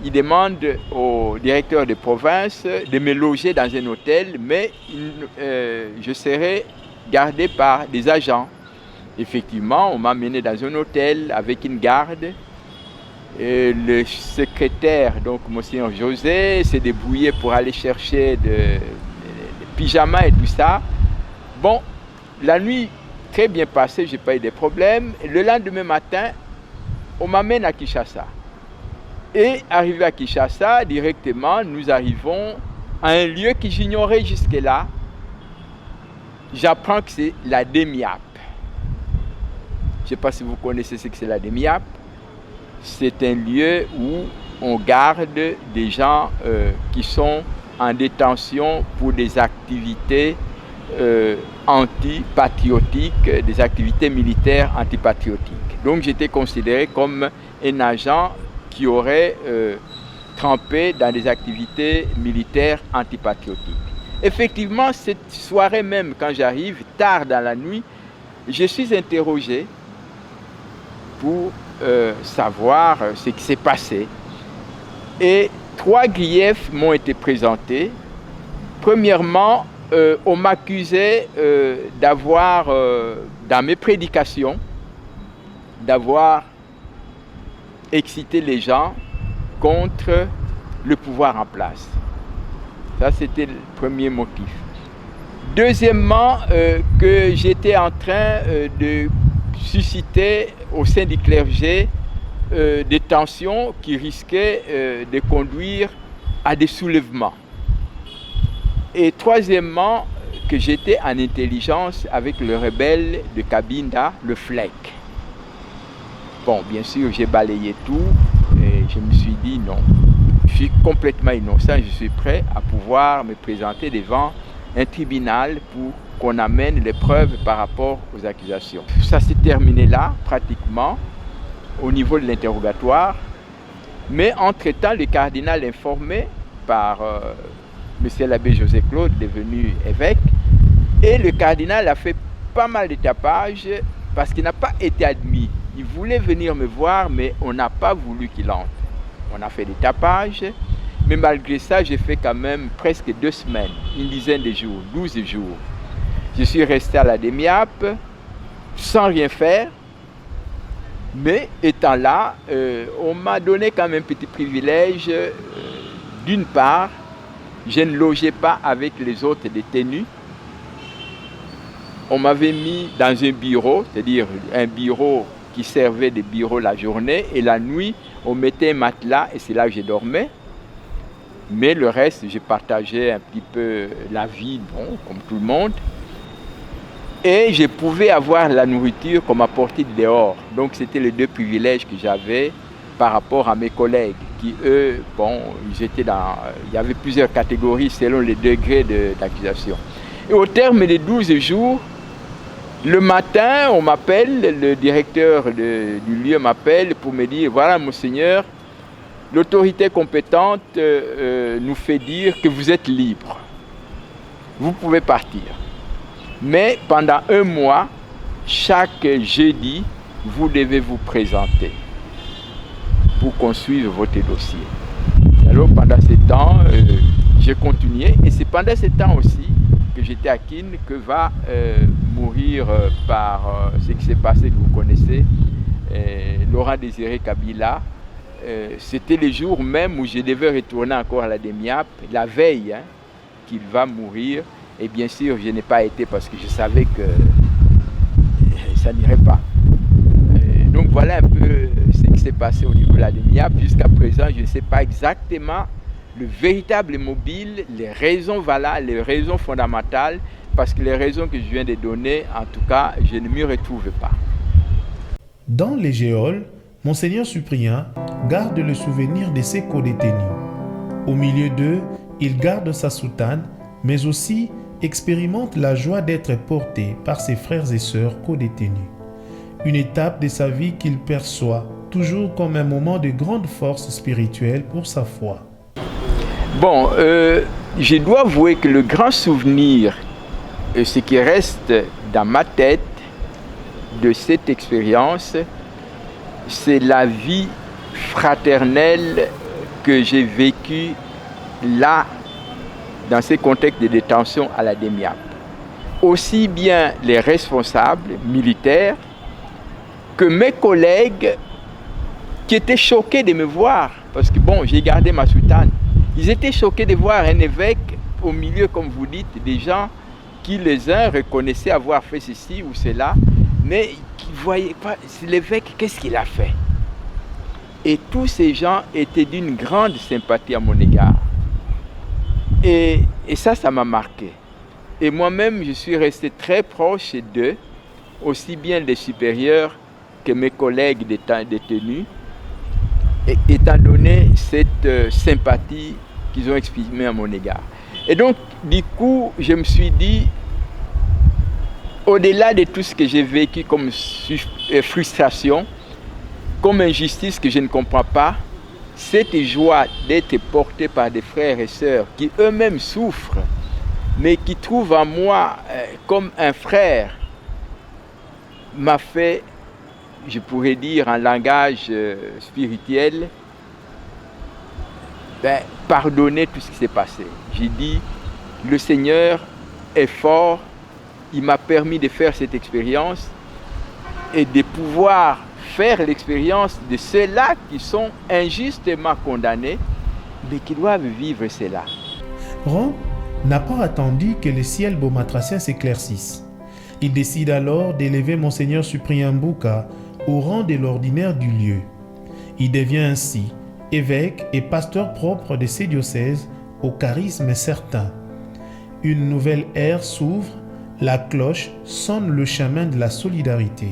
il demande au directeur de province de me loger dans un hôtel, mais je serai gardé par des agents. Effectivement, on m'a mené dans un hôtel avec une garde. Et le secrétaire, donc Monseigneur José, s'est débrouillé pour aller chercher des pyjamas et tout ça. Bon, la nuit, très bien passée, je n'ai pas eu de problème. Le lendemain matin, on m'amène à Kinshasa. Et arrivé à Kinshasa, directement, nous arrivons à un lieu que j'ignorais jusque-là. j'apprends que c'est la DEMIAP. Je ne sais pas si vous connaissez ce que c'est la DEMIAP. C'est un lieu où on garde des gens qui sont en détention pour des activités antipatriotiques, des activités militaires antipatriotiques. Donc j'étais considéré comme un agent qui aurait trempé dans des activités militaires antipatriotiques. Effectivement, cette soirée même, quand j'arrive, tard dans la nuit, je suis interrogé pour savoir ce qui s'est passé. Et 3 griefs m'ont été présentés. Premièrement, on m'accusait d'avoir, dans mes prédications, d'avoir excité les gens contre le pouvoir en place. Ça, c'était le premier motif. Deuxièmement, que j'étais en train de susciter au sein du clergé des tensions qui risquaient de conduire à des soulèvements. Et troisièmement, que j'étais en intelligence avec le rebelle de Cabinda, le FLEC. Bon, bien sûr, j'ai balayé tout et je me suis dit non, je suis complètement innocent, je suis prêt à pouvoir me présenter devant un tribunal pour qu'on amène les preuves par rapport aux accusations. Ça s'est terminé là, pratiquement, au niveau de l'interrogatoire. Mais entre-temps, le cardinal informé par M. l'abbé José Claude, devenu évêque, et le cardinal a fait pas mal de tapage parce qu'il n'a pas été admis. Il voulait venir me voir, mais on n'a pas voulu qu'il entre. On a fait des tapages, mais malgré ça, j'ai fait quand même presque 2 semaines, une dizaine de jours, 12 jours. Je suis resté à la DEMIAP sans rien faire, mais étant là, on m'a donné quand même un petit privilège. D'une part, je ne logeais pas avec les autres détenus. On m'avait mis dans un bureau, c'est-à-dire un bureau qui servait de bureau la journée, et la nuit, on mettait un matelas et c'est là que je dormais. Mais le reste, je partageais un petit peu la vie, bon, comme tout le monde. Et je pouvais avoir la nourriture qu'on m'apportait dehors. Donc c'était les 2 privilèges que j'avais par rapport à mes collègues qui, eux, bon, ils étaient dans... Il y avait plusieurs catégories selon les degrés d'accusation. Et au terme des 12 jours, le matin, on m'appelle, le directeur du lieu m'appelle pour me dire, voilà, monseigneur, l'autorité compétente nous fait dire que vous êtes libre. Vous pouvez partir. Mais pendant 1 mois, chaque jeudi, vous devez vous présenter pour qu'on suive votre dossier. Alors pendant ce temps, j'ai continué. Et c'est pendant ce temps aussi que j'étais à Kin que va mourir par ce qui s'est passé, que vous connaissez, Laurent Désiré Kabila. C'était le jour même où je devais retourner encore à la DEMIAP, la veille qu'il va mourir. Et bien sûr, je n'ai pas été parce que je savais que ça n'irait pas. Donc voilà un peu ce qui s'est passé au niveau de la DEMIAP. Jusqu'à présent, je ne sais pas exactement le véritable mobile, les raisons valables, les raisons fondamentales, parce que les raisons que je viens de donner, en tout cas, je ne m'y retrouve pas. Dans les geôles, Monseigneur Cyprien garde le souvenir de ses co-détenus. Au milieu d'eux, il garde sa soutane, mais aussi expérimente la joie d'être porté par ses frères et sœurs co-détenus. Une étape de sa vie qu'il perçoit toujours comme un moment de grande force spirituelle pour sa foi. Bon, je dois avouer que le grand souvenir, ce qui reste dans ma tête de cette expérience, c'est la vie fraternelle que j'ai vécue là, dans ces contextes de détention à la DEMIAP. Aussi bien les responsables militaires que mes collègues qui étaient choqués de me voir, parce que bon, j'ai gardé ma soutane. Ils étaient choqués de voir un évêque au milieu, comme vous dites, des gens qui les uns reconnaissaient avoir fait ceci ou cela, mais qui ne voyaient pas, c'est l'évêque, qu'est-ce qu'il a fait? Et tous ces gens étaient d'une grande sympathie à mon égard. Et ça m'a marqué. Et moi-même, je suis resté très proche d'eux, aussi bien des supérieurs que mes collègues détenus, étant donné cette sympathie qu'ils ont exprimée à mon égard. Et donc, du coup, je me suis dit, au-delà de tout ce que j'ai vécu comme frustration, comme injustice que je ne comprends pas, cette joie d'être porté par des frères et sœurs qui eux-mêmes souffrent, mais qui trouvent en moi comme un frère, m'a fait, je pourrais dire en langage spirituel, pardonner tout ce qui s'est passé. J'ai dit, le Seigneur est fort, il m'a permis de faire cette expérience et de pouvoir faire l'expérience de ceux-là qui sont injustement condamnés, mais qui doivent vivre cela. Ron n'a pas attendu que le ciel beaumatracien s'éclaircisse. Il décide alors d'élever Monseigneur Cyprien Mbouka au rang de l'ordinaire du lieu. Il devient ainsi évêque et pasteur propre de ces diocèses au charisme certain. Une nouvelle ère s'ouvre, la cloche sonne le chemin de la solidarité.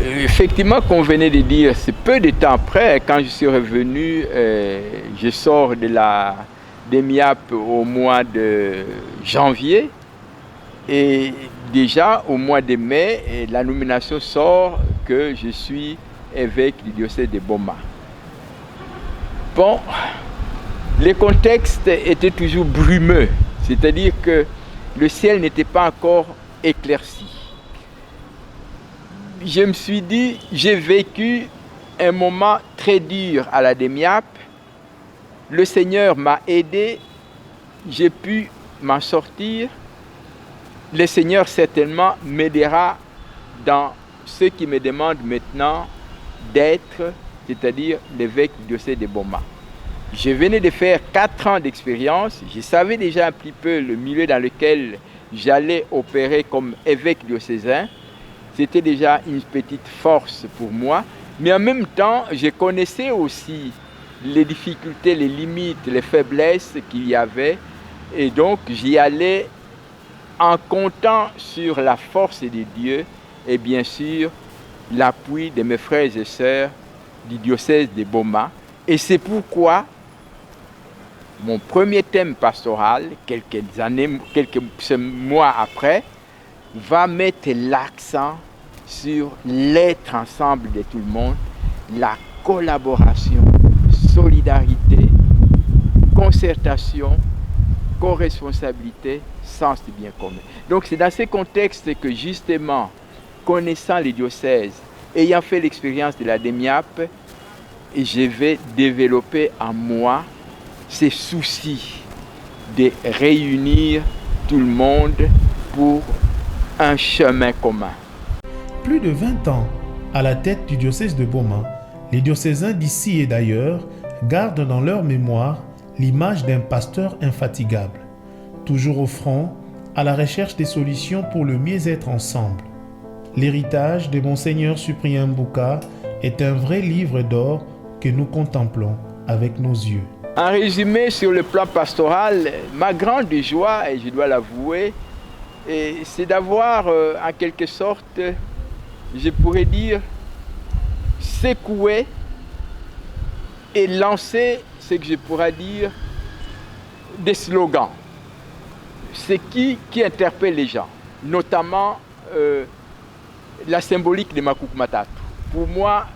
Effectivement, comme on venait de dire, c'est peu de temps après, quand je suis revenu, je sors de la DEMIAP au mois de janvier. Et déjà au mois de mai, la nomination sort que je suis évêque du diocèse de Boma. Bon, le contexte était toujours brumeux, c'est-à-dire que le ciel n'était pas encore éclairci. Je me suis dit, j'ai vécu un moment très dur à la DEMIAP. Le Seigneur m'a aidé, j'ai pu m'en sortir. Le Seigneur certainement m'aidera dans ce qui me demande maintenant d'être, c'est-à-dire l'évêque du diocèse de Boma. Je venais de faire 4 ans d'expérience, je savais déjà un petit peu le milieu dans lequel j'allais opérer comme évêque diocésain. C'était déjà une petite force pour moi, mais en même temps, je connaissais aussi les difficultés, les limites, les faiblesses qu'il y avait, et donc j'y allais en comptant sur la force de Dieu et bien sûr l'appui de mes frères et sœurs du diocèse de Boma. Et c'est pourquoi mon premier thème pastoral, quelques mois après, va mettre l'accent sur l'être ensemble de tout le monde, la collaboration, solidarité, concertation, co-responsabilité, sens du bien commun. Donc c'est dans ces contextes que justement, connaissant les diocèses, ayant fait l'expérience de la DEMIAP, je vais développer en moi ces soucis de réunir tout le monde pour un chemin commun. Plus de 20 ans à la tête du diocèse de Boma, les diocésains d'ici et d'ailleurs gardent dans leur mémoire l'image d'un pasteur infatigable, toujours au front, à la recherche des solutions pour le mieux-être ensemble. L'héritage de Monseigneur Cyprien Mbouka est un vrai livre d'or que nous contemplons avec nos yeux. En résumé, sur le plan pastoral, ma grande joie, et je dois l'avouer, c'est d'avoir en quelque sorte, je pourrais dire, secoué et lancé ce que je pourrais dire des slogans. C'est qui interpelle les gens, notamment la symbolique de Makoukou Matatu. Pour moi,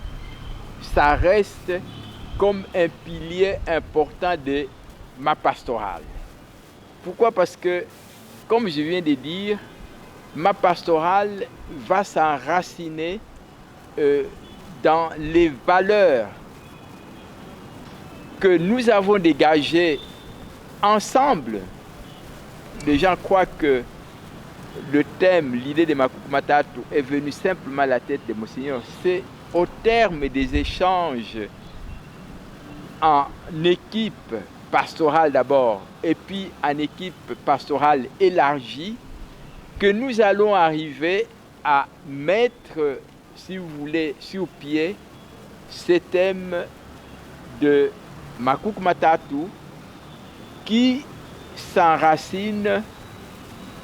ça reste comme un pilier important de ma pastorale. Pourquoi? Parce que, comme je viens de dire, ma pastorale va s'enraciner dans les valeurs que nous avons dégagées ensemble. Les gens croient que le thème, l'idée de Makoukou Matatu est venue simplement à la tête de Monseigneur. C'est au terme des échanges en équipe pastorale d'abord et puis en équipe pastorale élargie que nous allons arriver à mettre, si vous voulez, sur pied ce thème de Makuk Matatu qui s'enracine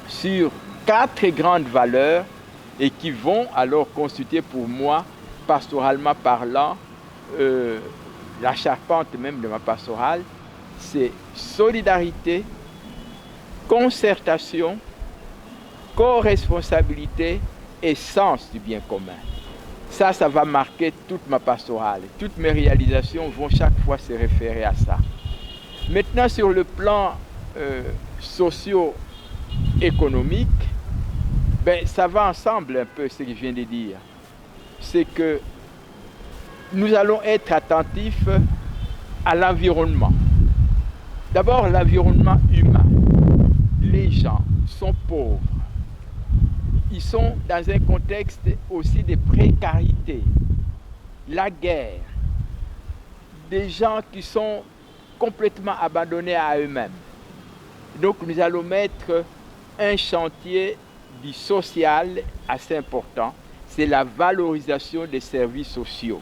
sur 4 grandes valeurs et qui vont alors constituer pour moi, pastoralement parlant, la charpente même de ma pastorale. C'est solidarité, concertation, co-responsabilité et sens du bien commun. Ça va marquer toute ma pastorale. Toutes mes réalisations vont chaque fois se référer à ça. Maintenant, sur le plan socio-économique, ça va ensemble un peu ce que je viens de dire. C'est que nous allons être attentifs à l'environnement. D'abord, l'environnement humain. Les gens sont pauvres. Ils sont dans un contexte aussi de précarité. La guerre. Des gens qui sont complètement abandonnés à eux-mêmes. Donc, nous allons mettre un chantier du social assez important. C'est la valorisation des services sociaux.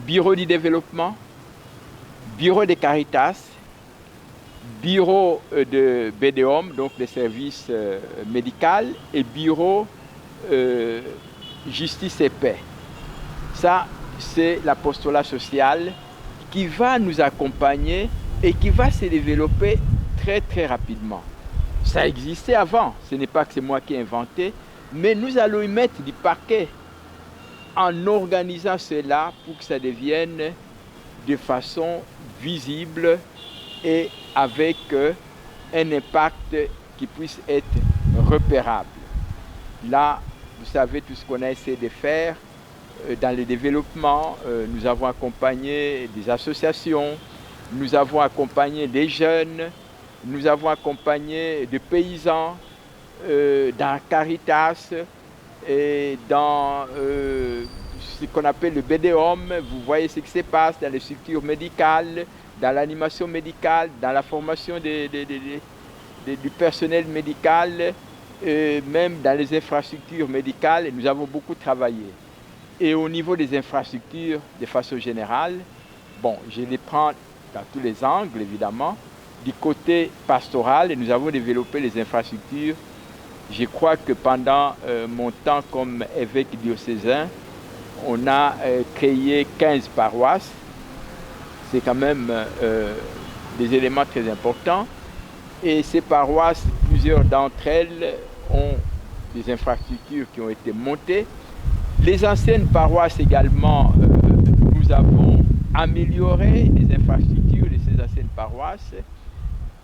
Bureau du développement, bureau de Caritas, bureau de BDOM, donc les services médicaux, et bureau justice et paix. Ça, c'est l'apostolat social qui va nous accompagner et qui va se développer très très rapidement. Ça existait avant, ce n'est pas que c'est moi qui ai inventé, mais nous allons y mettre du paquet en organisant cela pour que ça devienne de façon visible et avec un impact qui puisse être repérable. Là, vous savez tout ce qu'on a essayé de faire dans le développement. Nous avons accompagné des associations, nous avons accompagné des jeunes, nous avons accompagné des paysans dans Caritas et dans ce qu'on appelle le BDOM. Vous voyez ce qui se passe dans les structures médicales, dans l'animation médicale, dans la formation du personnel médical, même dans les infrastructures médicales. Nous avons beaucoup travaillé. Et au niveau des infrastructures, de façon générale, je les prends dans tous les angles, évidemment. Du côté pastoral, nous avons développé les infrastructures. Je crois que pendant mon temps comme évêque diocésain, on a créé 15 paroisses. C'est quand même des éléments très importants. Et ces paroisses, plusieurs d'entre elles ont des infrastructures qui ont été montées. Les anciennes paroisses également, nous avons amélioré les infrastructures de ces anciennes paroisses.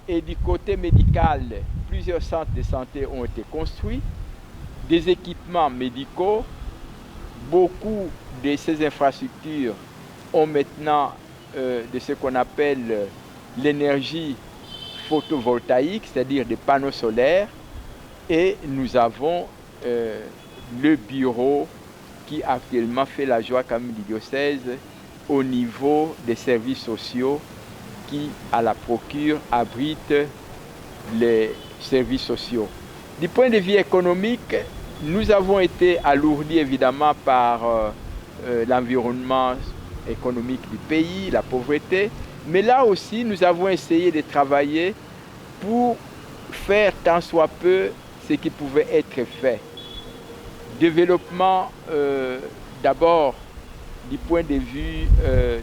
Et du côté médical, plusieurs centres de santé ont été construits, des équipements médicaux. Beaucoup de ces infrastructures ont maintenant de ce qu'on appelle l'énergie photovoltaïque, c'est-à-dire des panneaux solaires. Et nous avons le bureau qui actuellement fait la joie quand même du diocèse au niveau des services sociaux qui, à la procure, abrite les services sociaux. Du point de vue économique, nous avons été alourdis évidemment par l'environnement économique du pays, la pauvreté, mais là aussi nous avons essayé de travailler pour faire tant soit peu ce qui pouvait être fait. Développement d'abord du point de vue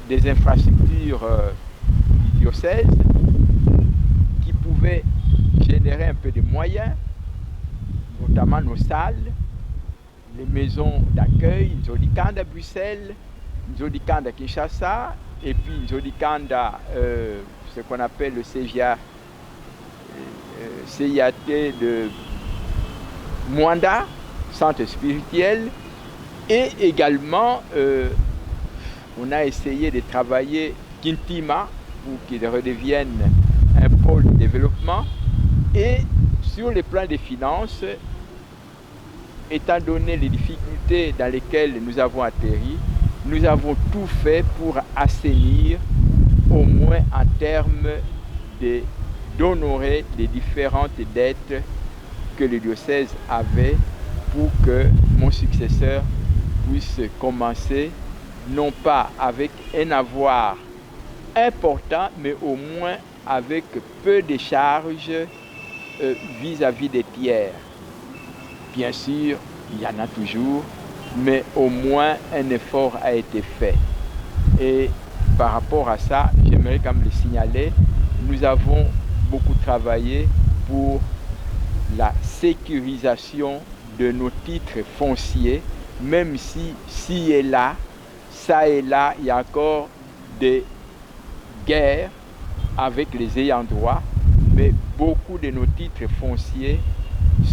des infrastructures du diocèse qui pouvaient générer un peu de moyens, notamment nos salles, les maisons d'accueil, Nzodikanda à Bruxelles, Nzodikanda à Kinshasa, et puis Nzodikanda, ce qu'on appelle le CIAT de Mwanda, centre spirituel, et également on a essayé de travailler Kintima pour qu'il redevienne un pôle de développement. Et sur le plan des finances, étant donné les difficultés dans lesquelles nous avons atterri, nous avons tout fait pour assainir, au moins en termes d'honorer les différentes dettes que le diocèse avait pour que mon successeur puisse commencer non pas avec un avoir important, mais au moins avec peu de charges vis-à-vis des tiers. Bien sûr, il y en a toujours, mais au moins un effort a été fait. Et par rapport à ça, j'aimerais quand même le signaler, nous avons beaucoup travaillé pour la sécurisation de nos titres fonciers, même si ci et là, ça et là, il y a encore des guerres avec les ayants droit, mais beaucoup de nos titres fonciers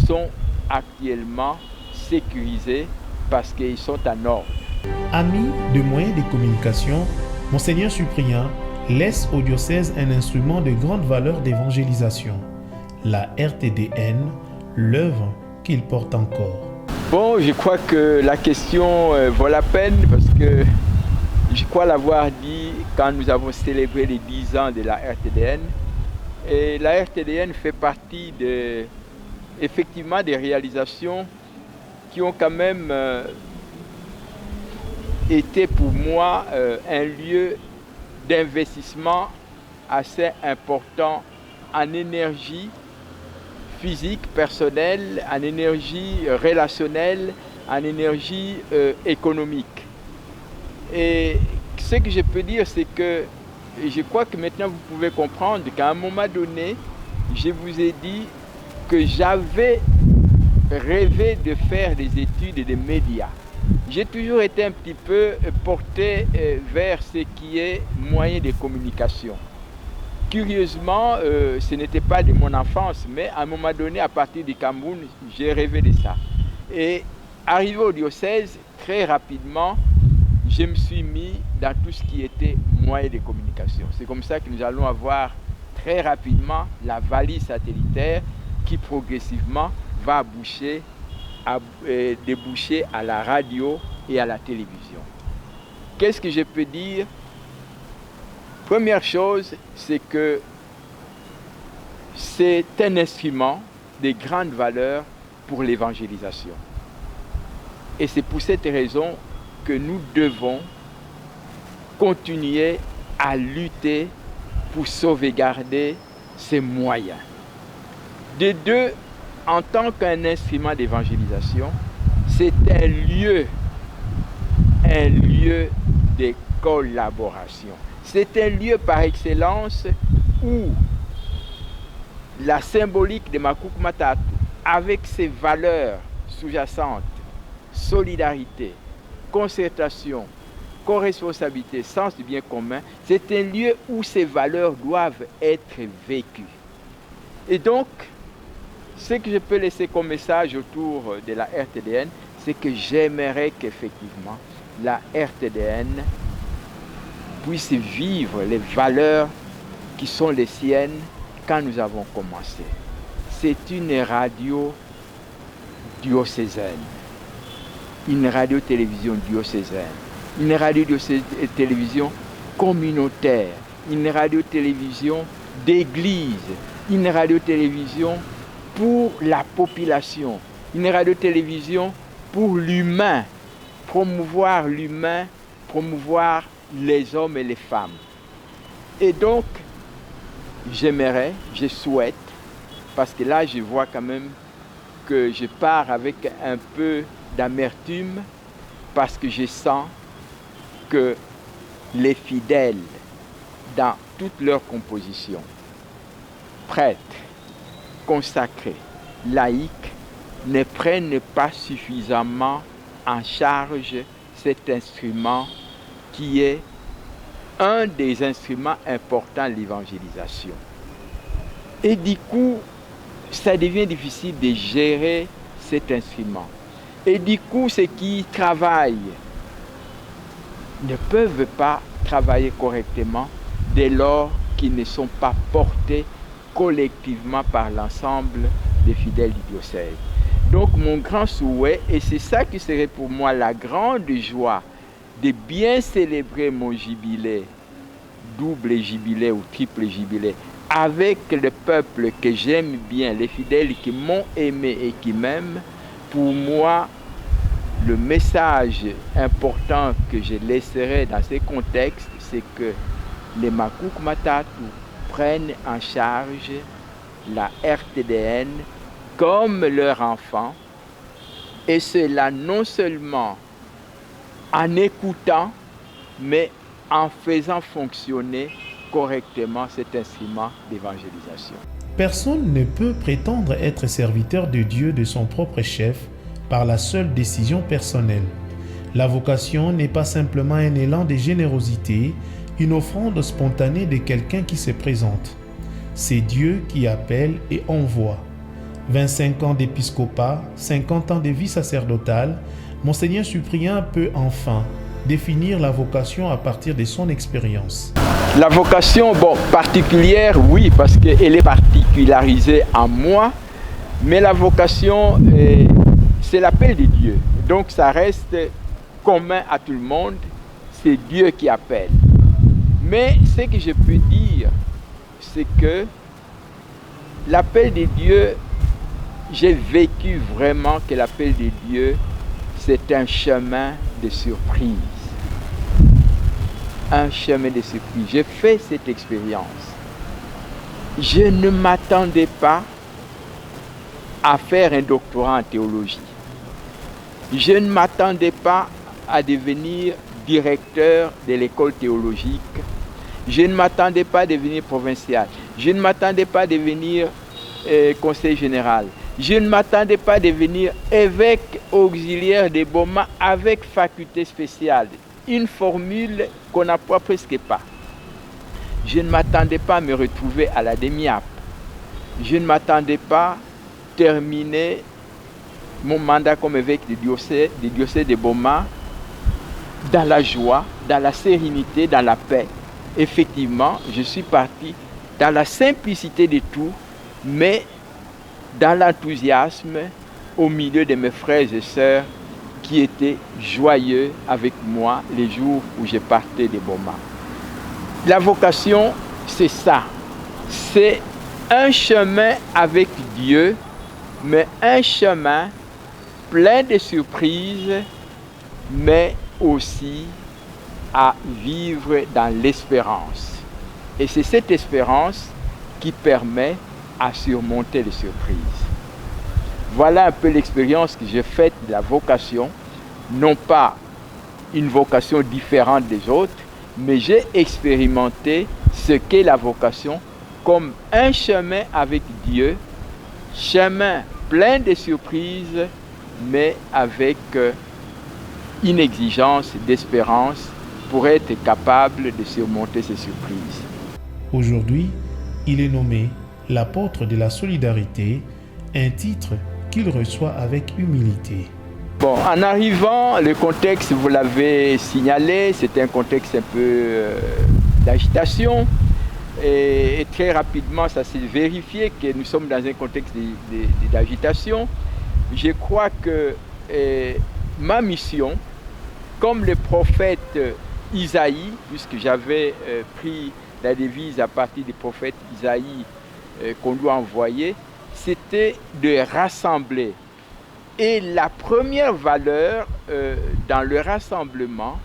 sont actuellement sécurisés parce qu'ils sont en ordre. Amis de moyens de communication, Monseigneur Cyprien laisse au diocèse un instrument de grande valeur d'évangélisation, la RTDN, l'œuvre qu'il porte encore. Bon, je crois que la question vaut la peine parce que je crois l'avoir dit quand nous avons célébré les 10 ans de la RTDN. Et la RTDN fait partie effectivement des réalisations qui ont quand même été pour moi un lieu d'investissement assez important en énergie physique, personnelle, en énergie relationnelle, en énergie économique. Et ce que je peux dire, c'est que je crois que maintenant vous pouvez comprendre qu'à un moment donné, je vous ai dit que j'avais rêvé de faire des études de médias. J'ai toujours été un petit peu porté vers ce qui est moyen de communication. Curieusement, ce n'était pas de mon enfance, mais à un moment donné, à partir du Cameroun, j'ai rêvé de ça. Et arrivé au diocèse, très rapidement, je me suis mis dans tout ce qui était moyen de communication. C'est comme ça que nous allons avoir très rapidement la valise satellitaire qui progressivement va déboucher à la radio et à la télévision. Qu'est-ce que je peux dire? Première chose, c'est que c'est un instrument de grande valeur pour l'évangélisation. Et c'est pour cette raison que nous devons continuer à lutter pour sauvegarder ces moyens. De deux, en tant qu'un instrument d'évangélisation, c'est un lieu de collaboration. C'est un lieu par excellence où la symbolique de Makoukou Matatu, avec ses valeurs sous-jacentes, solidarité, concertation, co-responsabilité, sens du bien commun, c'est un lieu où ces valeurs doivent être vécues. Et donc, ce que je peux laisser comme message autour de la RTDN, c'est que j'aimerais qu'effectivement la RTDN puisse vivre les valeurs qui sont les siennes quand nous avons commencé. C'est une radio diocésaine, une radio-télévision diocésaine, une radio-télévision communautaire, une radio-télévision d'église, une radio-télévision pour la population, une radio-télévision pour l'humain, promouvoir l'humain, promouvoir les hommes et les femmes. Et donc, j'aimerais, je souhaite, parce que là je vois quand même que je pars avec un peu d'amertume, parce que je sens que les fidèles, dans toutes leurs compositions, prêtres, consacrés, laïcs, ne prennent pas suffisamment en charge cet instrument qui est un des instruments importants de l'évangélisation. Et du coup, ça devient difficile de gérer cet instrument. Et du coup, ceux qui travaillent ne peuvent pas travailler correctement dès lors qu'ils ne sont pas portés collectivement par l'ensemble des fidèles du diocèse. Donc mon grand souhait, et c'est ça qui serait pour moi la grande joie, de bien célébrer mon jubilé, double jubilé ou triple jubilé, avec le peuple que j'aime bien, les fidèles qui m'ont aimé et qui m'aiment. Pour moi, le message important que je laisserai dans ces contextes, c'est que les Makuk Matatu prennent en charge la RTDN comme leur enfant, et cela non seulement en écoutant, mais en faisant fonctionner correctement cet instrument d'évangélisation. Personne ne peut prétendre être serviteur de Dieu de son propre chef par la seule décision personnelle. La vocation n'est pas simplement un élan de générosité, une offrande spontanée de quelqu'un qui se présente. C'est Dieu qui appelle et envoie. 25 ans d'épiscopat, 50 ans de vie sacerdotale, Monseigneur Cyprien peut enfin définir la vocation à partir de son expérience. La vocation, particulière, oui, parce qu'elle est particularisée en moi, mais la vocation, c'est l'appel de Dieu. Donc ça reste commun à tout le monde, c'est Dieu qui appelle. Mais ce que je peux dire, c'est que l'appel de Dieu, j'ai vécu vraiment que l'appel de Dieu, c'est un chemin de surprise. Un chemin de surprise. J'ai fait cette expérience. Je ne m'attendais pas à faire un doctorat en théologie. Je ne m'attendais pas à devenir directeur de l'école théologique. Je ne m'attendais pas à devenir provincial. Je ne m'attendais pas à devenir conseiller général. Je ne m'attendais pas à devenir évêque auxiliaire de Boma avec faculté spéciale. Une formule qu'on n'emploie presque pas. Je ne m'attendais pas à me retrouver à la DEMIAP. Je ne m'attendais pas à terminer mon mandat comme évêque du diocèse de Boma dans la joie, dans la sérénité, dans la paix. Effectivement, je suis parti dans la simplicité de tout, mais dans l'enthousiasme au milieu de mes frères et sœurs qui étaient joyeux avec moi les jours où je partais de Boma. La vocation, c'est ça. C'est un chemin avec Dieu, mais un chemin plein de surprises, mais aussi à vivre dans l'espérance. Et c'est cette espérance qui permet à surmonter les surprises. Voilà un peu l'expérience que j'ai faite de la vocation, non pas une vocation différente des autres, mais j'ai expérimenté ce qu'est la vocation comme un chemin avec Dieu, chemin plein de surprises, mais avec une exigence d'espérance pour être capable de surmonter ces surprises. Aujourd'hui, il est nommé l'apôtre de la solidarité, un titre qu'il reçoit avec humilité. En arrivant, le contexte, vous l'avez signalé, c'était un contexte un peu d'agitation. Et très rapidement, ça s'est vérifié que nous sommes dans un contexte d'agitation. Je crois que ma mission, comme le prophète Isaïe, puisque j'avais pris la devise à partir du prophète Isaïe qu'on doit envoyer, c'était de rassembler. Et la première valeur dans le rassemblement,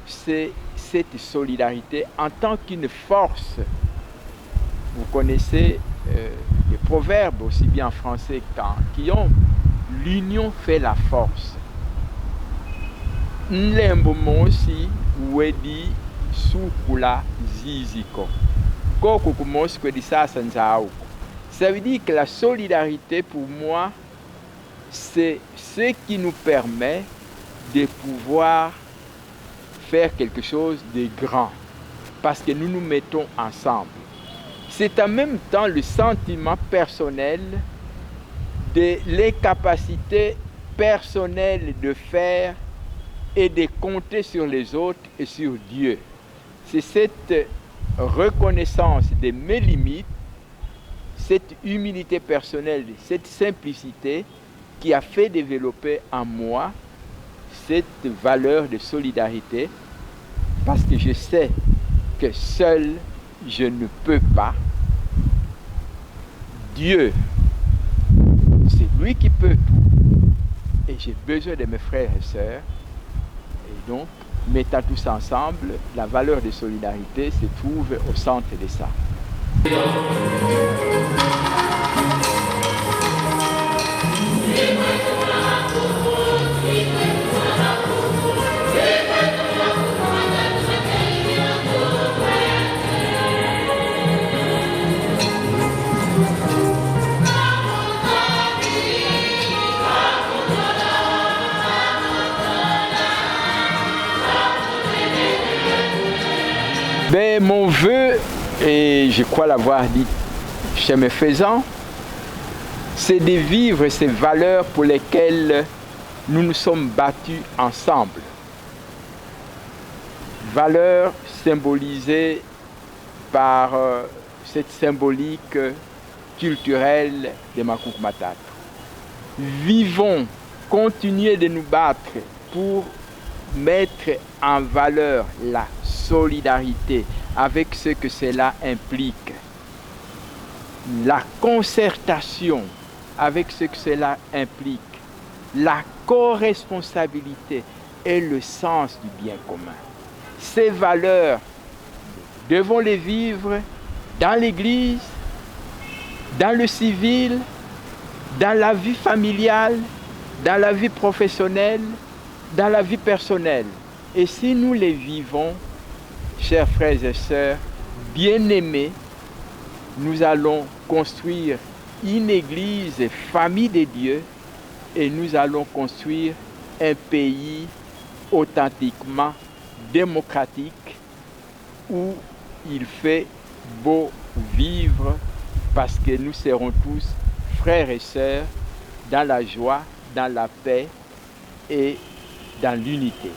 c'est cette solidarité en tant qu'une force. Vous connaissez les proverbes, aussi bien en français qu'en Guillaume, l'union fait la force. Nlembo mosi wedi sukula ziziko. Koko kumosi kwedi sasa nzao. Ça veut dire que la solidarité, pour moi, c'est ce qui nous permet de pouvoir faire quelque chose de grand, parce que nous nous mettons ensemble. C'est en même temps le sentiment personnel de l'incapacité personnelle de faire et de compter sur les autres et sur Dieu. C'est cette reconnaissance de mes limites, cette humilité personnelle, cette simplicité qui a fait développer en moi cette valeur de solidarité, parce que je sais que seul je ne peux pas. Dieu, c'est lui qui peut tout. et j'ai besoin de mes frères et sœurs. Et donc, mettant tous ensemble, la valeur de solidarité se trouve au centre de ça. Ben, mon vœu, et je crois l'avoir dit chez mes faisans, c'est de vivre ces valeurs pour lesquelles nous nous sommes battus ensemble. Valeurs symbolisées par cette symbolique culturelle de Makoukou Matata. Vivons, continuez de nous battre pour mettre en valeur la solidarité avec ce que cela implique, la concertation avec ce que cela implique, la co-responsabilité et le sens du bien commun. Ces valeurs, devons les vivre dans l'Église, dans le civil, dans la vie familiale, dans la vie professionnelle, dans la vie personnelle. Et si nous les vivons, chers frères et sœurs, bien-aimés, nous allons construire une église, famille de Dieu, et nous allons construire un pays authentiquement démocratique où il fait beau vivre parce que nous serons tous frères et sœurs dans la joie, dans la paix et dans l'unité.